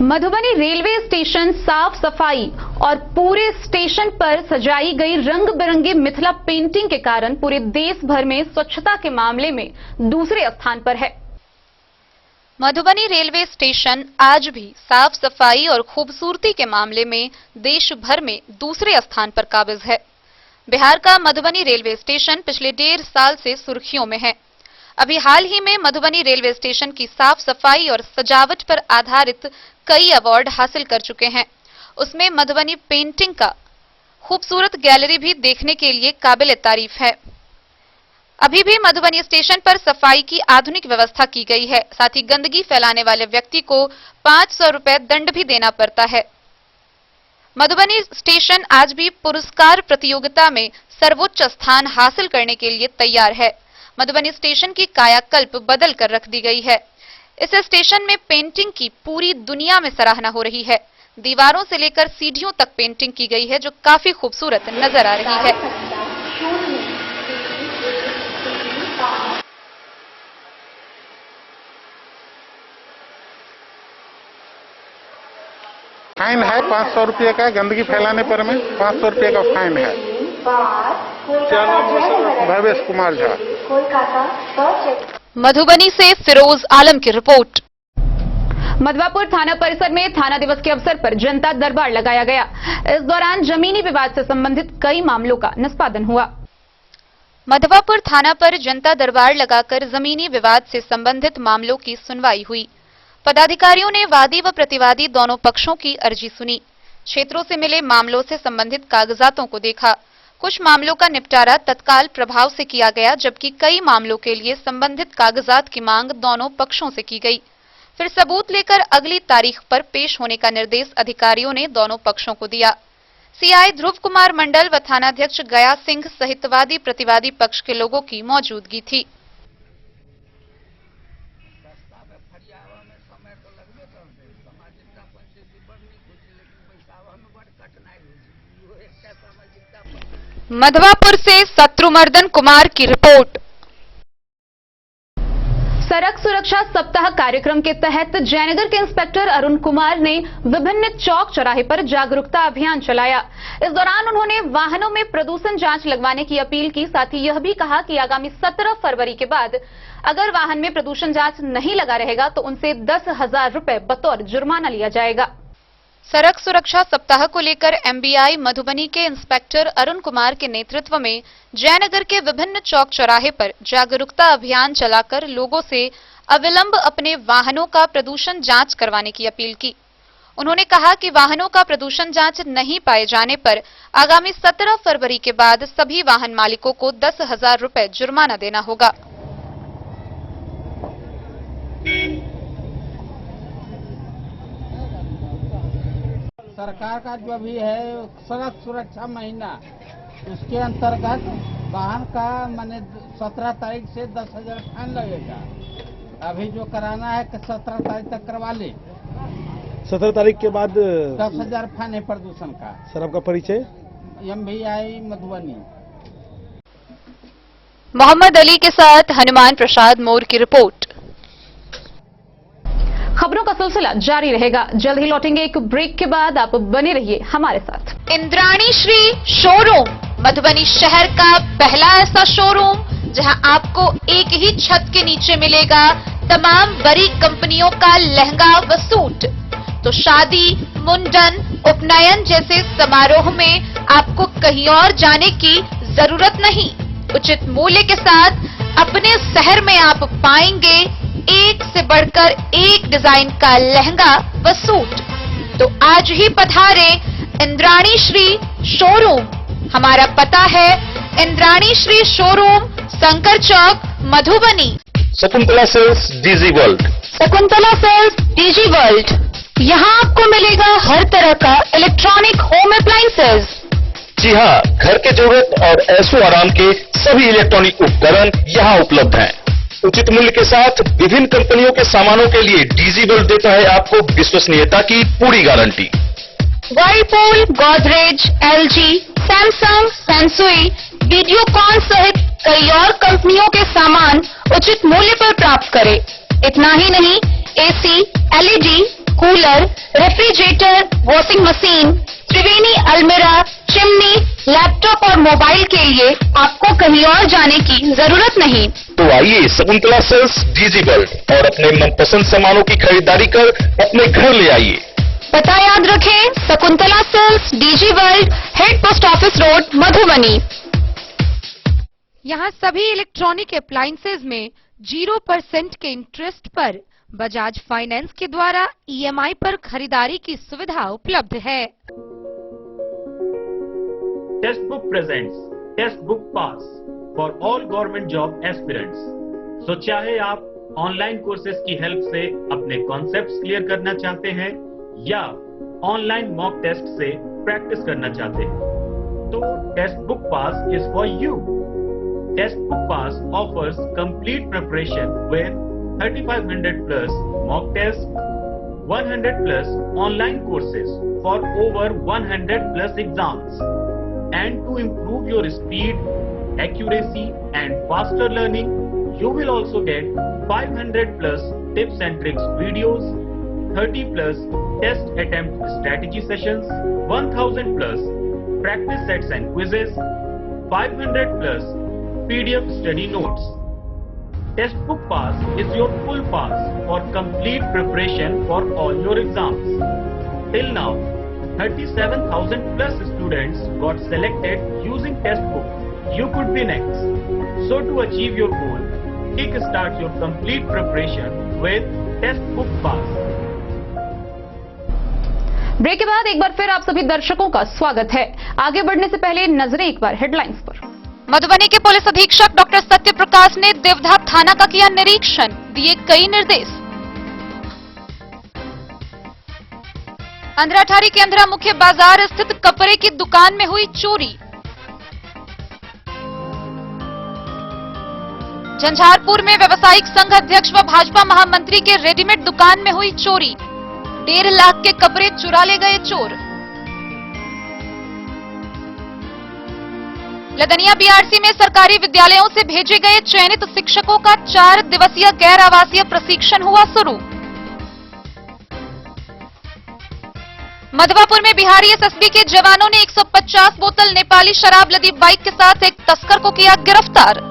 मधुबनी रेलवे स्टेशन साफ सफाई और पूरे स्टेशन पर सजाई गई रंग बिरंगी मिथिला पेंटिंग के कारण पूरे देश भर में स्वच्छता के मामले में दूसरे स्थान पर है। मधुबनी रेलवे स्टेशन आज भी साफ सफाई और खूबसूरती के मामले में देश भर में दूसरे स्थान पर काबिज है। बिहार का मधुबनी रेलवे स्टेशन पिछले 1.5 साल से सुर्खियों में है। अभी हाल ही में मधुबनी रेलवे स्टेशन की साफ सफाई और सजावट पर आधारित कई अवार्ड हासिल कर चुके हैं। उसमें मधुबनी पेंटिंग का खूबसूरत गैलरी भी देखने के लिए काबिल तारीफ है। अभी भी मधुबनी स्टेशन पर सफाई की आधुनिक व्यवस्था की गई है। साथ ही गंदगी फैलाने वाले व्यक्ति को 500 रुपए दंड भी देना पड़ता है। मधुबनी स्टेशन आज भी पुरस्कार प्रतियोगिता में सर्वोच्च स्थान हासिल करने के लिए तैयार है। मधुबनी स्टेशन की कायाकल्प बदल कर रख दी गई है। इस स्टेशन में पेंटिंग की पूरी दुनिया में सराहना हो रही है। दीवारों से लेकर सीढ़ियों तक पेंटिंग की गई है जो काफी खूबसूरत नजर आ रही है। फाइन है 500 रुपये का, गंदगी फैलाने पर में 500 रुपये का फाइन है। क्या नाम है? भवेश कुमार झा। मधुबनी से फिरोज आलम की रिपोर्ट। मधवापुर थाना परिसर में थाना दिवस के अवसर पर जनता दरबार लगाया गया। इस दौरान जमीनी विवाद से संबंधित कई मामलों का निष्पादन हुआ। मधवापुर थाना पर जनता दरबार लगाकर जमीनी विवाद से संबंधित मामलों की सुनवाई हुई। पदाधिकारियों ने वादी व प्रतिवादी दोनों पक्षों की अर्जी सुनी। क्षेत्रों से मिले मामलों से संबंधित कागजातों को देखा। कुछ मामलों का निपटारा तत्काल प्रभाव से किया गया, जबकि कई मामलों के लिए संबंधित कागजात की मांग दोनों पक्षों से की गई। फिर सबूत लेकर अगली तारीख पर पेश होने का निर्देश अधिकारियों ने दोनों पक्षों को दिया। सीआई ध्रुव कुमार मंडल व थानाध्यक्ष गया सिंह सहित वादी प्रतिवादी पक्ष के लोगों की मौजूदगी थी। मधवापुर से शत्रुमर्दन कुमार की रिपोर्ट। सड़क सुरक्षा सप्ताह कार्यक्रम के तहत जयनगर के इंस्पेक्टर अरुण कुमार ने विभिन्न चौक चौराहे पर जागरूकता अभियान चलाया। इस दौरान उन्होंने वाहनों में प्रदूषण जांच लगवाने की अपील की। साथ ही यह भी कहा कि आगामी 17 फरवरी के बाद अगर वाहन में प्रदूषण जांच नहीं लगा रहेगा तो उनसे 10,000 रुपए बतौर जुर्माना लिया जाएगा। सड़क सुरक्षा सप्ताह को लेकर एमबीआई मधुबनी के इंस्पेक्टर अरुण कुमार के नेतृत्व में जयनगर के विभिन्न चौक चौराहे पर जागरूकता अभियान चलाकर लोगों से अविलंब अपने वाहनों का प्रदूषण जांच करवाने की अपील की। उन्होंने कहा कि वाहनों का प्रदूषण जांच नहीं पाए जाने पर आगामी 17 फरवरी के बाद सभी वाहन मालिकों को 10,000 रुपए जुर्माना देना होगा। सरकार का जो भी है सड़क सुरक्षा महीना, उसके अंतर्गत वाहन का माने 17 तारीख से 10,000 फाइन लगेगा। अभी जो कराना है कि 17 तारीख तक करवा ले। 17 तारीख के बाद 10,000 फाइन है प्रदूषण का। सर आपका परिचय? एमबीआई मधुबनी। मोहम्मद अली के साथ हनुमान प्रसाद मोर की रिपोर्ट। खबरों का सिलसिला जारी रहेगा। जल्द ही लौटेंगे एक ब्रेक के बाद, आप बने रहिए हमारे साथ। इंद्राणी श्री शोरूम मधुबनी शहर का पहला ऐसा शोरूम जहां आपको एक ही छत के नीचे मिलेगा तमाम बड़ी कंपनियों का लहंगा व सूट। तो शादी, मुंडन, उपनयन जैसे समारोह में आपको कहीं और जाने की जरूरत नहीं। उचित मूल्य के साथ अपने शहर में आप पाएंगे एक से बढ़कर एक डिजाइन का लहंगा व सूट। तो आज ही पधारे इंद्राणी श्री शोरूम। हमारा पता है Indrani Shri showroom, Shankar Chowk, Madhubani. Shakuntala sales DG world. Shakuntala sales DG world, यहाँ आपको मिलेगा हर तरह का इलेक्ट्रॉनिक होम अप्लायंसेज। जी हाँ, घर के जरूरत और ऐशो आराम के सभी इलेक्ट्रॉनिक उपकरण यहाँ उपलब्ध हैं। उचित मूल्य के साथ विभिन्न कंपनियों के सामानों के लिए डीजी वर्ल्ड देता है आपको विश्वसनीयता की पूरी guarantee. Whirlpool, Godrej, LG, Samsung, Sansui, Videocon सहित कई और कंपनियों के सामान उचित मूल्य पर प्राप्त करें। इतना ही नहीं, AC, LED, cooler, refrigerator, washing machine, Triveni अलमीरा, चिमनी, लैपटॉप और मोबाइल के लिए आपको कहीं और जाने की जरूरत नहीं। तो आइए शकुंतला सेल्स डीजी वर्ल्ड और अपने मनपसंद सामानों की खरीदारी कर अपने घर ले आइए। पता याद रखें, Shakuntala sales DG world, head post office road, Madhubani. यहाँ सभी इलेक्ट्रॉनिक अप्लायंसेज में 0% के इंटरेस्ट पर बजाज फाइनेंस के द्वारा ईएमआई पर खरीदारी की सुविधा उपलब्ध है। Text book presents text book pass for all government job aspirants. So चाहे आप ऑनलाइन कोर्सेज की हेल्प से अपने कॉन्सेप्ट्स क्लियर करना चाहते हैं या ऑनलाइन मॉक टेस्ट से प्रैक्टिस करना चाहते हैं, तो text book pass is for you. Text book pass offers complete preparation with 3500 plus mock tests, 100 plus online courses for over 100 plus exams. And to improve your speed, accuracy and faster learning, you will also get 500 plus tips and tricks videos, 30 plus test attempt strategy sessions, 1000 plus practice sets and quizzes, 500 plus PDF study notes. Test book pass is your full pass for complete preparation for all your exams. Till now, 37,000 plus students got selected using test book. You could be next. So to achieve your goal, kickstart your complete preparation with test book pass. Break के बाद एक बार फिर आप सभी दर्शकों का स्वागत है। आगे बढ़ने से पहले नजरें एक बार हेडलाइंस पर। मधुबनी के पुलिस अधीक्षक डॉक्टर सत्य प्रकाश ने देवधा थाना का किया निरीक्षण, दिए कई निर्देश। अंधराठारी के अंधरा मुख्य बाजार स्थित कपड़े की दुकान में हुई चोरी। झंझारपुर में व्यवसायिक संघ अध्यक्ष व भाजपा महामंत्री के रेडीमेड दुकान में हुई चोरी, 1.5 लाख के कपड़े चुरा ले गए चोर। लदनिया बीआरसी में सरकारी विद्यालयों से भेजे गए चयनित शिक्षकों का 4 दिवसीय गैर आवासीय प्रशिक्षण हुआ शुरू। मधवापुर में बिहारी एसएसबी के जवानों ने 150 बोतल नेपाली शराब लदी बाइक के साथ एक तस्कर को किया गिरफ्तार।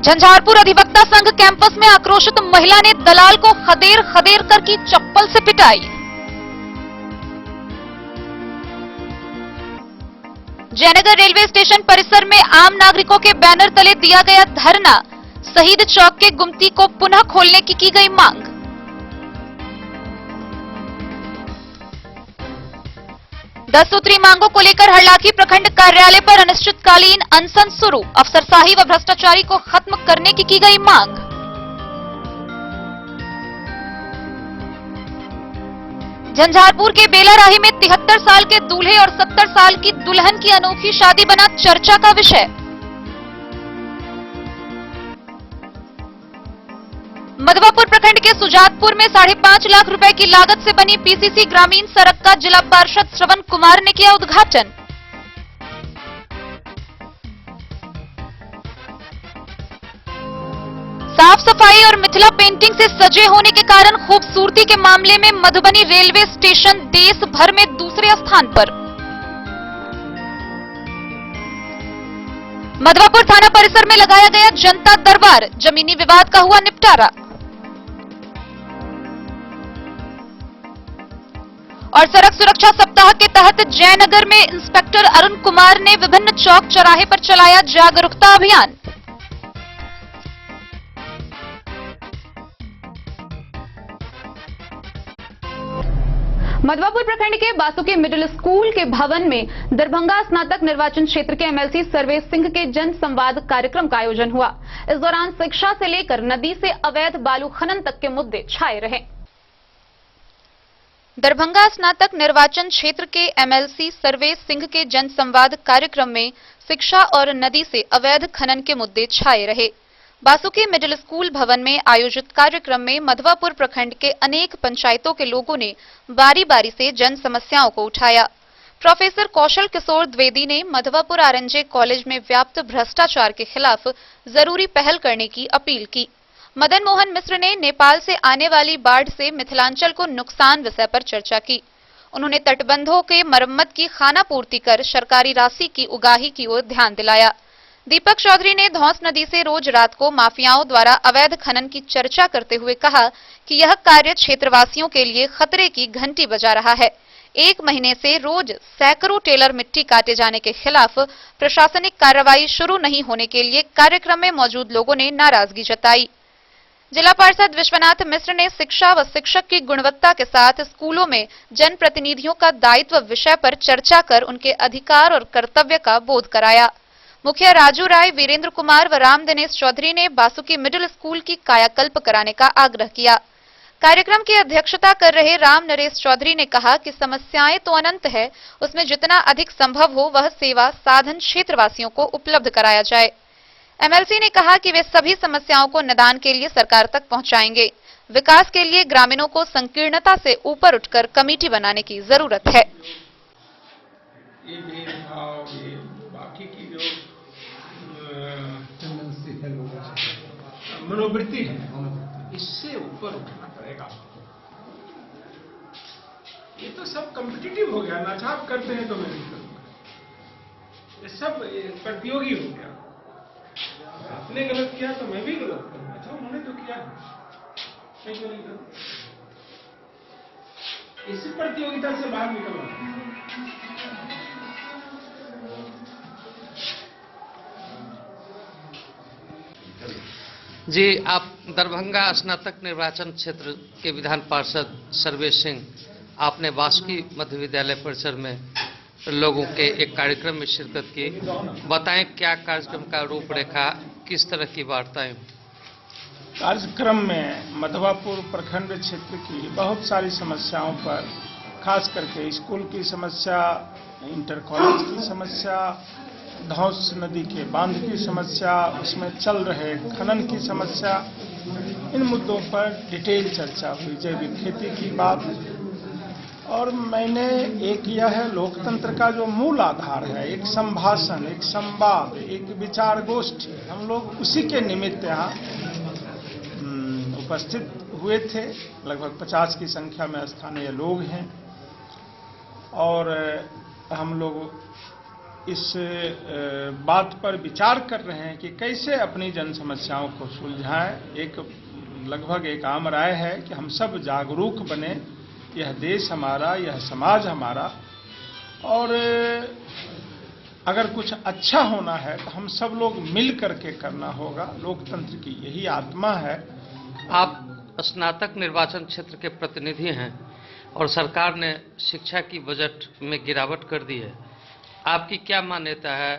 झंझारपुर अधिवक्ता संघ कैंपस में आक्रोशित महिला ने दलाल को खदेड़ खदेड़ कर की चप्पल से पिटाई। जयनगर रेलवे स्टेशन परिसर में आम नागरिकों के बैनर तले दिया गया धरना, शहीद चौक के गुमती को पुनः खोलने की गई मांग। दस सूत्री मांगों को लेकर हरलाखी प्रखंड कार्यालय पर अनिश्चितकालीन अनशन शुरू, अफसरशाही व भ्रष्टाचारी को खत्म करने की गई मांग। झंझारपुर के बेलाराही में 73 साल के दूल्हे और 70 साल की दुल्हन की अनोखी शादी बना चर्चा का विषय। मधवापुर प्रखंड के सुजातपुर में 5.5 लाख रुपए की लागत से बनी पीसीसी ग्रामीण सड़क का जिला पार्षद श्रवण कुमार ने किया उद्घाटन। साफ सफाई और मिथिला पेंटिंग से सजे होने के कारण खूबसूरती के मामले में मधुबनी रेलवे स्टेशन देश भर में दूसरे स्थान पर। मधवापुर थाना परिसर में लगाया गया जनता दरबार, जमीनी विवाद का हुआ निपटारा। और सड़क सुरक्षा सप्ताह के तहत जयनगर में इंस्पेक्टर अरुण कुमार ने विभिन्न चौक चौराहे पर चलाया जागरूकता अभियान। मधवापुर प्रखंड के बासुकी मिडिल स्कूल के भवन में दरभंगा स्नातक निर्वाचन क्षेत्र के एमएलसी सर्वेश सिंह के जन संवाद कार्यक्रम का आयोजन हुआ। इस दौरान शिक्षा से लेकर नदी से अवैध बालू खनन तक के मुद्दे छाए रहे। दरभंगा स्नातक निर्वाचन क्षेत्र के एमएलसी सर्वेश सिंह के जन संवाद कार्यक्रम में शिक्षा और नदी से अवैध खनन के मुद्दे छाए रहे। बासुकी मिडिल स्कूल भवन में आयोजित कार्यक्रम में मधवापुर प्रखंड के अनेक पंचायतों के लोगों ने बारी बारी से जन समस्याओं को उठाया। प्रोफेसर कौशल किशोर द्विवेदी ने मधवापुर आरएनजे कॉलेज में व्याप्त भ्रष्टाचार के खिलाफ जरूरी पहल करने की अपील की। मदन मोहन मिश्र ने नेपाल से आने वाली बाढ़ से मिथिलांचल को नुकसान विषय पर चर्चा की। उन्होंने तटबंधों के मरम्मत की खानापूर्ति कर सरकारी राशि की उगाही की ओर ध्यान दिलाया। दीपक चौधरी ने धौंस नदी से रोज रात को माफियाओं द्वारा अवैध खनन की चर्चा करते हुए कहा कि यह कार्य क्षेत्रवासियों के लिए खतरे की घंटी बजा रहा है। 1 महीने से रोज सैकड़ों टेलर मिट्टी काटे जाने के खिलाफ प्रशासनिक कार्रवाई शुरू नहीं होने के लिए कार्यक्रम में मौजूद लोगों ने नाराजगी जताई। जिला पार्षद विश्वनाथ मिश्र ने शिक्षा व शिक्षक की गुणवत्ता के साथ स्कूलों में जनप्रतिनिधियों का दायित्व विषय पर चर्चा कर उनके अधिकार और कर्तव्य का बोध कराया। मुखिया राजू राय, वीरेंद्र कुमार व राम दिनेश चौधरी ने बासुकी मिडिल स्कूल की कायाकल्प कराने का आग्रह किया। कार्यक्रम की अध्यक्षता कर रहे राम नरेश चौधरी ने कहा कि समस्याएं तो अनंत है, उसमें जितना अधिक संभव हो वह सेवा साधन क्षेत्रवासियों को उपलब्ध कराया जाए। एमएलसी ने कहा कि वे सभी समस्याओं को निदान के लिए सरकार तक पहुंचाएंगे। विकास के लिए ग्रामीणों को संकीर्णता से ऊपर उठकर कमेटी बनाने की जरूरत है। ये भेदभाव, ये बाकी की जो मनोवृत्ति है, इससे ऊपर उठना पड़ेगा। ये तो सब कॉम्पिटिटिव हो गया, नाचाप करते हैं तो मैं भी करूंगा, ये सब प्रतियोगी हो गया। आपने गलत किया तो मैं भी गलत करूंगा। अच्छा, उन्होंने तो किया, मैं क्यों नहीं करूं? इसी प्रतियोगिता से बाहर निकलना। जी, आप दरभंगा स्नातक निर्वाचन क्षेत्र के विधान पार्षद सर्वेश सिंह, आपने वासुकी मध्य विद्यालय परिसर में लोगों के एक कार्यक्रम में शिरकत की। बताएं क्या कार्यक्रम का रूपरेखा, किस तरह की वार्ताएं? कार्यक्रम में मधवापुर प्रखंड क्षेत्र की बहुत सारी समस्याओं पर, खास करके स्कूल की समस्या, इंटर कॉलेज की समस्या, धौंस नदी के बांध की समस्या, उसमें चल रहे खनन की समस्या, इन मुद्दों पर डिटेल चर्चा हुई। जैविक खेती की बात, और मैंने एक किया है लोकतंत्र का जो मूल आधार है, एक संभाषण, एक संवाद, एक विचार गोष्ठी, हम लोग उसी के निमित्त यहाँ उपस्थित हुए थे। लगभग 50 की संख्या में स्थानीय लोग हैं और हम लोग इस बात पर विचार कर रहे हैं कि कैसे अपनी जन समस्याओं को सुलझाएं। एक लगभग एक आम राय है कि हम सब जागरूक बने, यह देश हमारा, यह समाज हमारा, और अगर कुछ अच्छा होना है तो हम सब लोग मिल करके करना होगा। लोकतंत्र की यही आत्मा है। आप स्नातक निर्वाचन क्षेत्र के प्रतिनिधि हैं और सरकार ने शिक्षा की बजट में गिरावट कर दी है, आपकी क्या मान्यता है?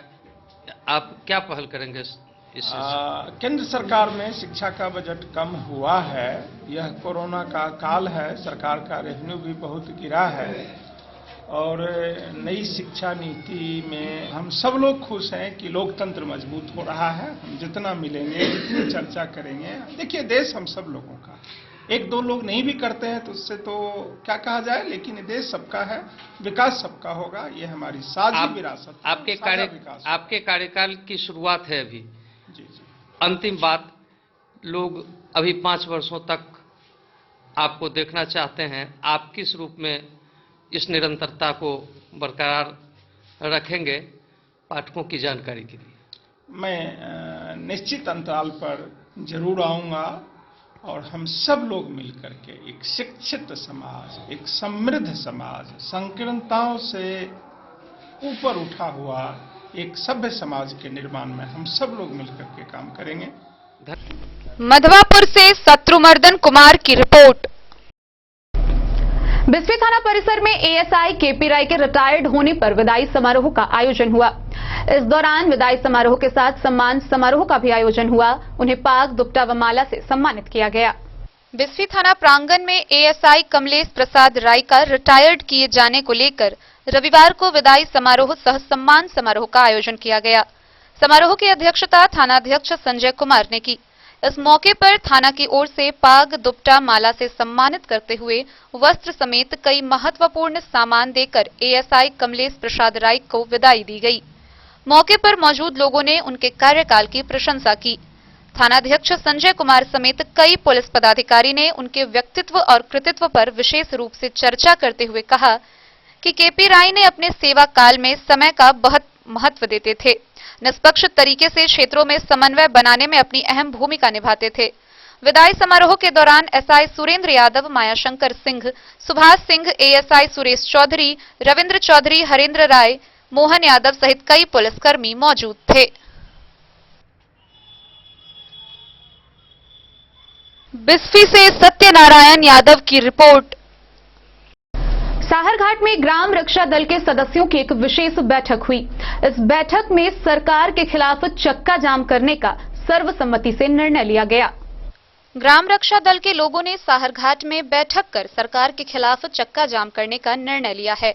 आप क्या पहल करेंगे इस केंद्र सरकार में शिक्षा का बजट कम हुआ है। यह कोरोना का काल है, सरकार का रेवेन्यू भी बहुत गिरा है और नई शिक्षा नीति में हम सब लोग खुश हैं कि लोकतंत्र मजबूत हो रहा है। हम जितना मिलेंगे, जितनी चर्चा करेंगे, देखिए देश हम सब लोगों का, एक दो लोग नहीं भी करते हैं तो उससे तो क्या कहा जाए, लेकिन ये देश सबका है, विकास सबका होगा, ये हमारी साझी विरासत। आपके कार्यकाल की शुरुआत है अभी। जी। अंतिम बात, लोग अभी 5 वर्षों तक आपको देखना चाहते हैं, आप किस रूप में इस निरंतरता को बरकरार रखेंगे पाठकों की जानकारी के लिए? मैं निश्चित अंतराल पर जरूर आऊंगा और हम सब लोग मिलकर के एक शिक्षित समाज, एक समृद्ध समाज, संकीर्णताओं से ऊपर उठा हुआ एक सभ्य समाज के निर्माण में हम सब लोग मिलकर के काम करेंगे। मधवापुर से शत्रुमर्दन कुमार की रिपोर्ट। बिस्फी थाना परिसर में एएसआई केपी राय के रिटायर्ड होने पर विदाई समारोह का आयोजन हुआ। इस दौरान विदाई समारोह के साथ सम्मान समारोह का भी आयोजन हुआ। उन्हें पाग, दुपट्टा व माला से सम्मानित किया गया। बिस्फी थाना प्रांगण में एएसआई कमलेश प्रसाद राय का रिटायर्ड किए जाने को लेकर रविवार को विदाई समारोह सह सम्मान समारोह का आयोजन किया गया। समारोह की अध्यक्षता थानाध्यक्ष संजय कुमार ने की। इस मौके पर थाना की ओर से पाग, दुपट्टा, माला से सम्मानित करते हुए वस्त्र समेत कई महत्वपूर्ण सामान देकर एएसआई कमलेश प्रसाद राय को विदाई दी गई। मौके पर मौजूद लोगों ने उनके कार्यकाल की प्रशंसा की। थानाध्यक्ष संजय कुमार समेत कई पुलिस पदाधिकारी ने उनके व्यक्तित्व और कृतित्व पर विशेष रूप से चर्चा करते हुए कहा कि केपी राय ने अपने सेवा काल में समय का बहुत महत्व देते थे। निष्पक्ष तरीके से क्षेत्रों में समन्वय बनाने में अपनी अहम भूमिका निभाते थे। विदाई समारोह के दौरान एसआई सुरेंद्र यादव, मायाशंकर सिंह, सुभाष सिंह, एएसआई सुरेश चौधरी, रविंद्र चौधरी, हरेंद्र राय, मोहन यादव सहित कई पुलिसकर्मी मौजूद थे। बिस्फी से सत्यनारायण यादव की रिपोर्ट। साहरघाट में ग्राम रक्षा दल के सदस्यों की एक विशेष बैठक हुई। इस बैठक में सरकार के खिलाफ चक्का जाम करने का सर्वसम्मति से निर्णय लिया गया। ग्राम रक्षा दल के लोगों ने साहरघाट में बैठक कर सरकार के खिलाफ चक्का जाम करने का निर्णय लिया है।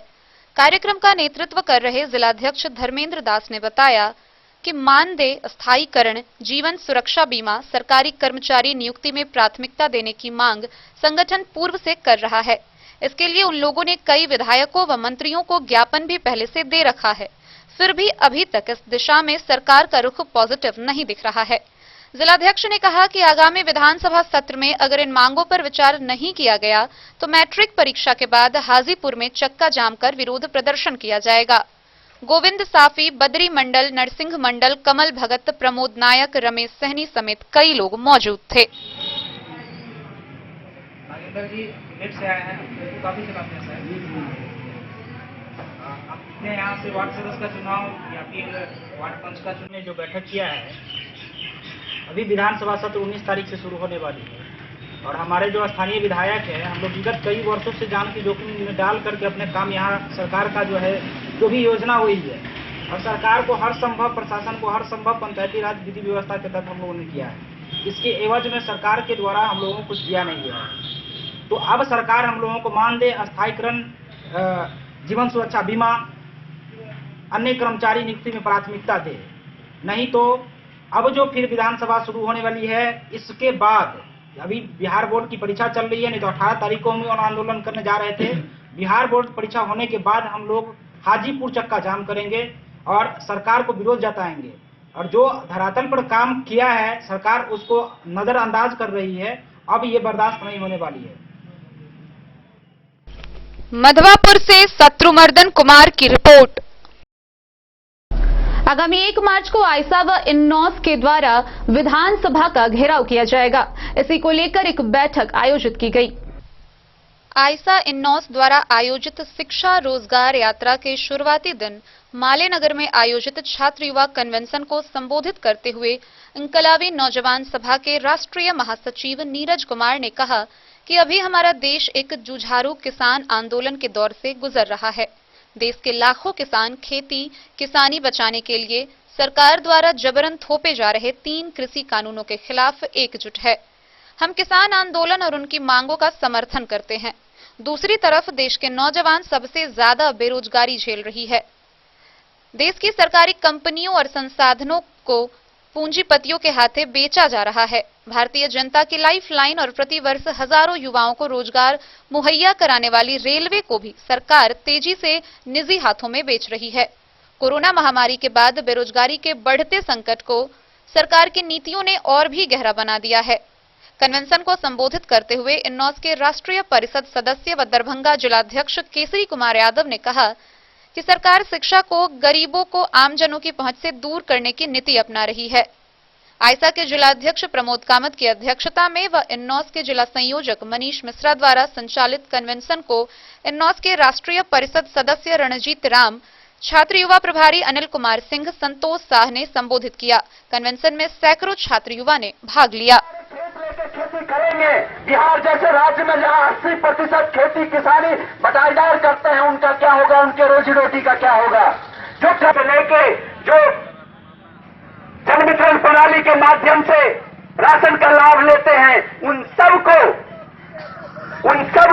कार्यक्रम का नेतृत्व कर रहे जिलाध्यक्ष धर्मेंद्र दास ने बताया कि मानदेय, स्थायीकरण, जीवन सुरक्षा बीमा, सरकारी कर्मचारी नियुक्ति में प्राथमिकता देने की मांग संगठन पूर्व से कर रहा है। इसके लिए उन लोगों ने कई विधायकों व मंत्रियों को ज्ञापन भी पहले से दे रखा है। फिर भी अभी तक इस दिशा में सरकार का रुख पॉजिटिव नहीं दिख रहा है। जिलाध्यक्ष ने कहा कि आगामी विधानसभा सत्र में अगर इन मांगों पर विचार नहीं किया गया तो मैट्रिक परीक्षा के बाद हाजीपुर में चक्का जाम कर विरोध प्रदर्शन किया जाएगा। गोविंद साफी, बद्री मंडल, नरसिंह मंडल, कमल भगत, प्रमोद नायक, रमेश सहनी समेत कई लोग मौजूद थे। आपने यहाँ से वार्ड सदस्य का चुनाव या फिर वार्ड पंच का चुनाव जो बैठक किया है, अभी विधानसभा सत्र 19 तारीख से शुरू होने वाली है और हमारे जो स्थानीय विधायक हैं, हम लोग विगत कई वर्षों से जान की जोखिम में डाल करके अपने काम यहाँ सरकार का जो है जो भी योजना हुई है और सरकार को हर संभव, प्रशासन को हर संभव पंचायती राज विधि व्यवस्था के तहत हम लोगों ने किया है। इसके एवज में सरकार के द्वारा हम लोगों को कुछ दिया नहीं गया है। तो अब सरकार हम लोगों को मानदेय, स्थायीकरण, जीवन सुरक्षा बीमा, अन्य कर्मचारी नियुक्ति में प्राथमिकता दे। नहीं तो अब जो फिर विधानसभा शुरू होने वाली है, इसके बाद अभी बिहार बोर्ड की परीक्षा चल रही है, नहीं तो 18 तारीख को हम आंदोलन करने जा रहे थे। बिहार बोर्ड परीक्षा होने के बाद हम लोग हाजीपुर चक्का जाम करेंगे और सरकार को विरोध जताएंगे। और जो धरातल पर काम किया है सरकार, उसको नजरअंदाज कर रही है। अब ये बर्दाश्त नहीं होने वाली है। मधवापुर से शत्रुमर्दन कुमार की रिपोर्ट। आगामी 1 मार्च को आयसा व इन्नौस के द्वारा विधानसभा का घेराव किया जाएगा। इसी को लेकर एक बैठक आयोजित की गई। आयसा इन्नौस द्वारा आयोजित शिक्षा रोजगार यात्रा के शुरुआती दिन मालेनगर में आयोजित छात्र युवा कन्वेंशन को संबोधित करते हुए इंकलाबी नौजवान सभा के राष्ट्रीय महासचिव नीरज कुमार ने कहा कि अभी हमारा देश एक जुझारू किसान आंदोलन के दौर से गुजर रहा है। देश के लाखों किसान खेती किसानी बचाने के लिए सरकार द्वारा जबरन थोपे जा रहे 3 कृषि कानूनों के खिलाफ एकजुट है। हम किसान आंदोलन और उनकी मांगों का समर्थन करते हैं। दूसरी तरफ देश के नौजवान सबसे ज्यादा बेरोजगारी झेल रही है। देश की सरकारी कंपनियों और संसाधनों को पूंजीपतियों के हाथे बेचा जा रहा है। भारतीय जनता की लाइफलाइन और प्रतिवर्ष हजारों युवाओं को रोजगार मुहैया कराने वाली रेलवे को भी सरकार तेजी से निजी हाथों में बेच रही है। कोरोना महामारी के बाद बेरोजगारी के बढ़ते संकट को सरकार की नीतियों ने और भी गहरा बना दिया है। कन्वेंशन को संबोधित करते हुए इन्नौस के राष्ट्रीय परिषद सदस्य व दरभंगा जिलाध्यक्ष केसरी कुमार यादव ने कहा कि सरकार शिक्षा को गरीबों को आमजनों की पहुंच से दूर करने की नीति अपना रही है। आयसा के जिलाध्यक्ष प्रमोद कामत की अध्यक्षता में व इन्नौस के जिला संयोजक मनीष मिश्रा द्वारा संचालित कन्वेंशन को इन्नौस के राष्ट्रीय परिषद सदस्य रणजीत राम, छात्र युवा प्रभारी अनिल कुमार सिंह, संतोष शाह ने संबोधित किया। कन्वेंशन में सैकड़ों छात्र युवा ने भाग लिया। खेती करेंगे। बिहार जैसे राज्य में जहां 80% खेती किसानी बटाईदार करते हैं, उनका क्या होगा, उनके रोजी रोटी का क्या होगा। जो लेके जो जन वितरण प्रणाली के माध्यम से राशन का लाभ लेते हैं, उन सब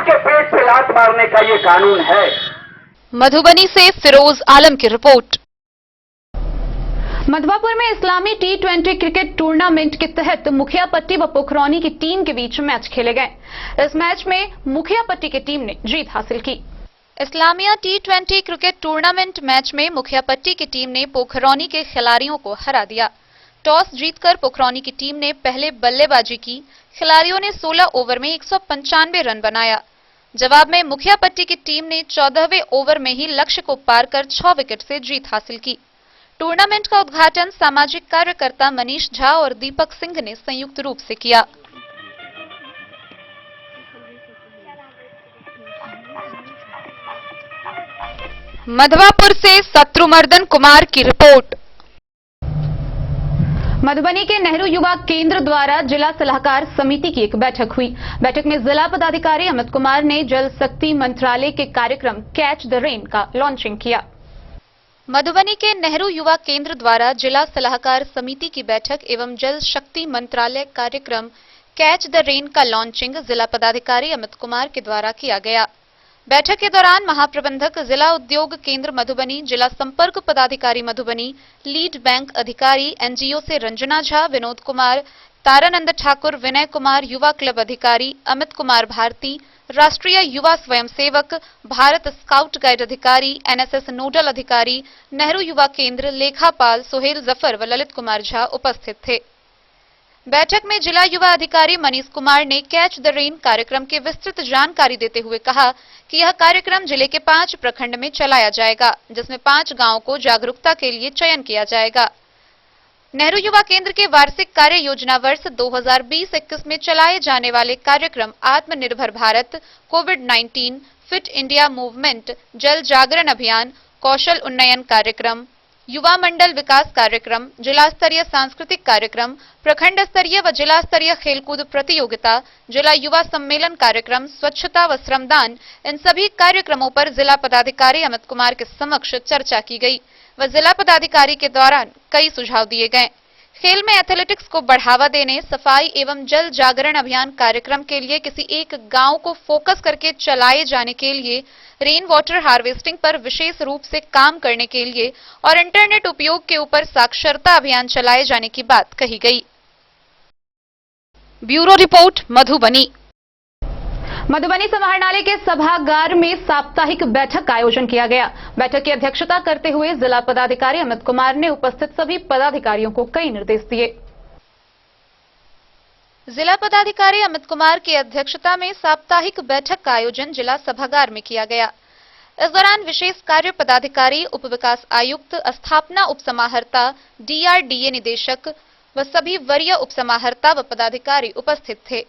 के पेट पे लात मारने का ये कानून है। मधुबनी से फिरोज आलम की रिपोर्ट। मधवापुर में इस्लामी T20 क्रिकेट टूर्नामेंट के तहत मुखियापट्टी व पोखरौनी की टीम के बीच मैच खेले गए। इस मैच में मुखियापट्टी की टीम ने जीत हासिल की। Islamia T20 cricket tournament match में मुखियापट्टी की टीम ने पोखरौनी के खिलाड़ियों को हरा दिया। टॉस जीतकर पोखरौनी की टीम ने पहले बल्लेबाजी की। खिलाड़ियों ने 16 ओवर में 195 रन बनाया। जवाब में मुखियापट्टी की टीम ने 14वें ओवर में ही लक्ष्य को पार कर 6 विकेट से जीत हासिल की। टूर्नामेंट का उद्घाटन सामाजिक कार्यकर्ता मनीष झा और दीपक सिंह ने संयुक्त रूप से किया। मधवापुर से शत्रुमर्दन कुमार की रिपोर्ट। मधुबनी के नेहरू युवा केंद्र द्वारा जिला सलाहकार समिति की एक बैठक हुई। बैठक में जिला पदाधिकारी अमित कुमार ने जल शक्ति मंत्रालय के कार्यक्रम कैच द रेन का लॉन्चिंग किया। मधुबनी के नेहरू युवा केंद्र द्वारा जिला सलाहकार समिति की बैठक एवं जल शक्ति मंत्रालय कार्यक्रम कैच द रेन का लॉन्चिंग जिला पदाधिकारी अमित कुमार के द्वारा किया गया। बैठक के दौरान महाप्रबंधक जिला उद्योग केंद्र मधुबनी, जिला संपर्क पदाधिकारी मधुबनी, लीड बैंक अधिकारी एनजीओ से रंजना झा, विनोद कुमार, तारानंद ठाकुर, विनय कुमार, युवा क्लब अधिकारी अमित कुमार भारती, राष्ट्रीय युवा स्वयंसेवक, भारत स्काउट गाइड अधिकारी, एनएसएस नोडल अधिकारी, नेहरू युवा केंद्र, लेखापाल सोहेल जफर व ललित कुमार झा उपस्थित थे। बैठक में जिला युवा अधिकारी मनीष कुमार ने कैच द रेन कार्यक्रम की विस्तृत जानकारी देते हुए कहा कि यह कार्यक्रम जिले के 5 प्रखंड में चलाया जाएगा, जिसमें 5 गांवों को जागरूकता के लिए चयन किया जाएगा। नेहरू युवा केंद्र के वार्षिक कार्य योजना वर्ष 2020-21 में चलाए जाने वाले कार्यक्रम आत्मनिर्भर भारत, कोविड-19, फिट इंडिया मूवमेंट, जल जागरण अभियान, कौशल उन्नयन कार्यक्रम, युवा मंडल विकास कार्यक्रम, जिला स्तरीय सांस्कृतिक कार्यक्रम, प्रखंड स्तरीय व जिला स्तरीय खेलकूद प्रतियोगिता, जिला युवा सम्मेलन कार्यक्रम, स्वच्छता व श्रमदान, इन सभी कार्यक्रमों पर जिला पदाधिकारी अमित कुमार के समक्ष चर्चा की गई व जिला पदाधिकारी के दौरान कई सुझाव दिए गए। खेल में एथलेटिक्स को बढ़ावा देने, सफाई एवं जल जागरण अभियान कार्यक्रम के लिए किसी एक गांव को फोकस करके चलाए जाने के लिए, रेन वाटर हार्वेस्टिंग पर विशेष रूप से काम करने के लिए और इंटरनेट उपयोग के ऊपर साक्षरता अभियान चलाए जाने की बात कही गई। Bureau report Madhubani. मधुबनी समाहरणालय के सभागार में साप्ताहिक बैठक का आयोजन किया गया। बैठक की अध्यक्षता करते हुए जिला पदाधिकारी अमित कुमार ने उपस्थित सभी पदाधिकारियों को कई निर्देश दिए। जिला पदाधिकारी अमित कुमार की अध्यक्षता में साप्ताहिक बैठक का आयोजन जिला सभागार में किया गया। इस दौरान विशेष कार्य पदाधिकारी, उप विकास आयुक्त, स्थापना उप समाहर्ता, डीआरडीए निदेशक व सभी वरीय उप समाहर्ता व पदाधिकारी उपस्थित थे।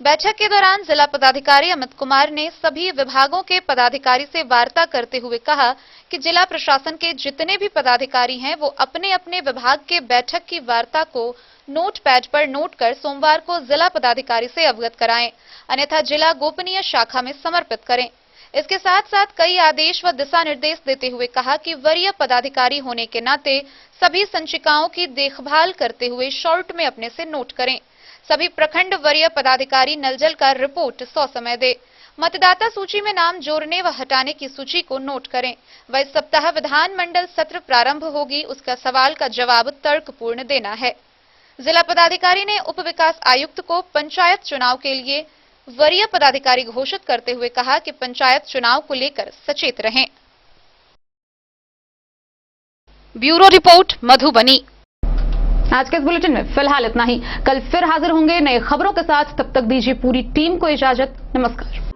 बैठक के दौरान जिला पदाधिकारी अमित कुमार ने सभी विभागों के पदाधिकारी से वार्ता करते हुए कहा कि जिला प्रशासन के जितने भी पदाधिकारी हैं वो अपने अपने विभाग के बैठक की वार्ता को नोट पैड पर नोट कर सोमवार को जिला पदाधिकारी से अवगत कराएं, अन्यथा जिला गोपनीय शाखा में समर्पित करें। इसके साथ साथ कई आदेश व दिशा निर्देश देते हुए कहा कि वरीय पदाधिकारी होने के नाते सभी संचिकाओं की देखभाल करते हुए शॉर्ट में अपने से नोट करें। सभी प्रखंड वरीय पदाधिकारी नलजल का रिपोर्ट 100 समय दे। मतदाता सूची में नाम जोड़ने व हटाने की सूची को नोट करें। व इस सप्ताह विधानमंडल सत्र प्रारंभ होगी, उसका सवाल का जवाब तर्कपूर्ण देना है। जिला पदाधिकारी ने उप विकास आयुक्त को पंचायत चुनाव के लिए वरीय पदाधिकारी घोषित करते हुए कहा कि पंचायत चुनाव को लेकर सचेत रहें। Bureau report Madhubani. आज के इस बुलेटिन में फिलहाल इतना ही। कल फिर हाजिर होंगे नई खबरों के साथ। तब तक दीजिए पूरी टीम को इजाजत। नमस्कार।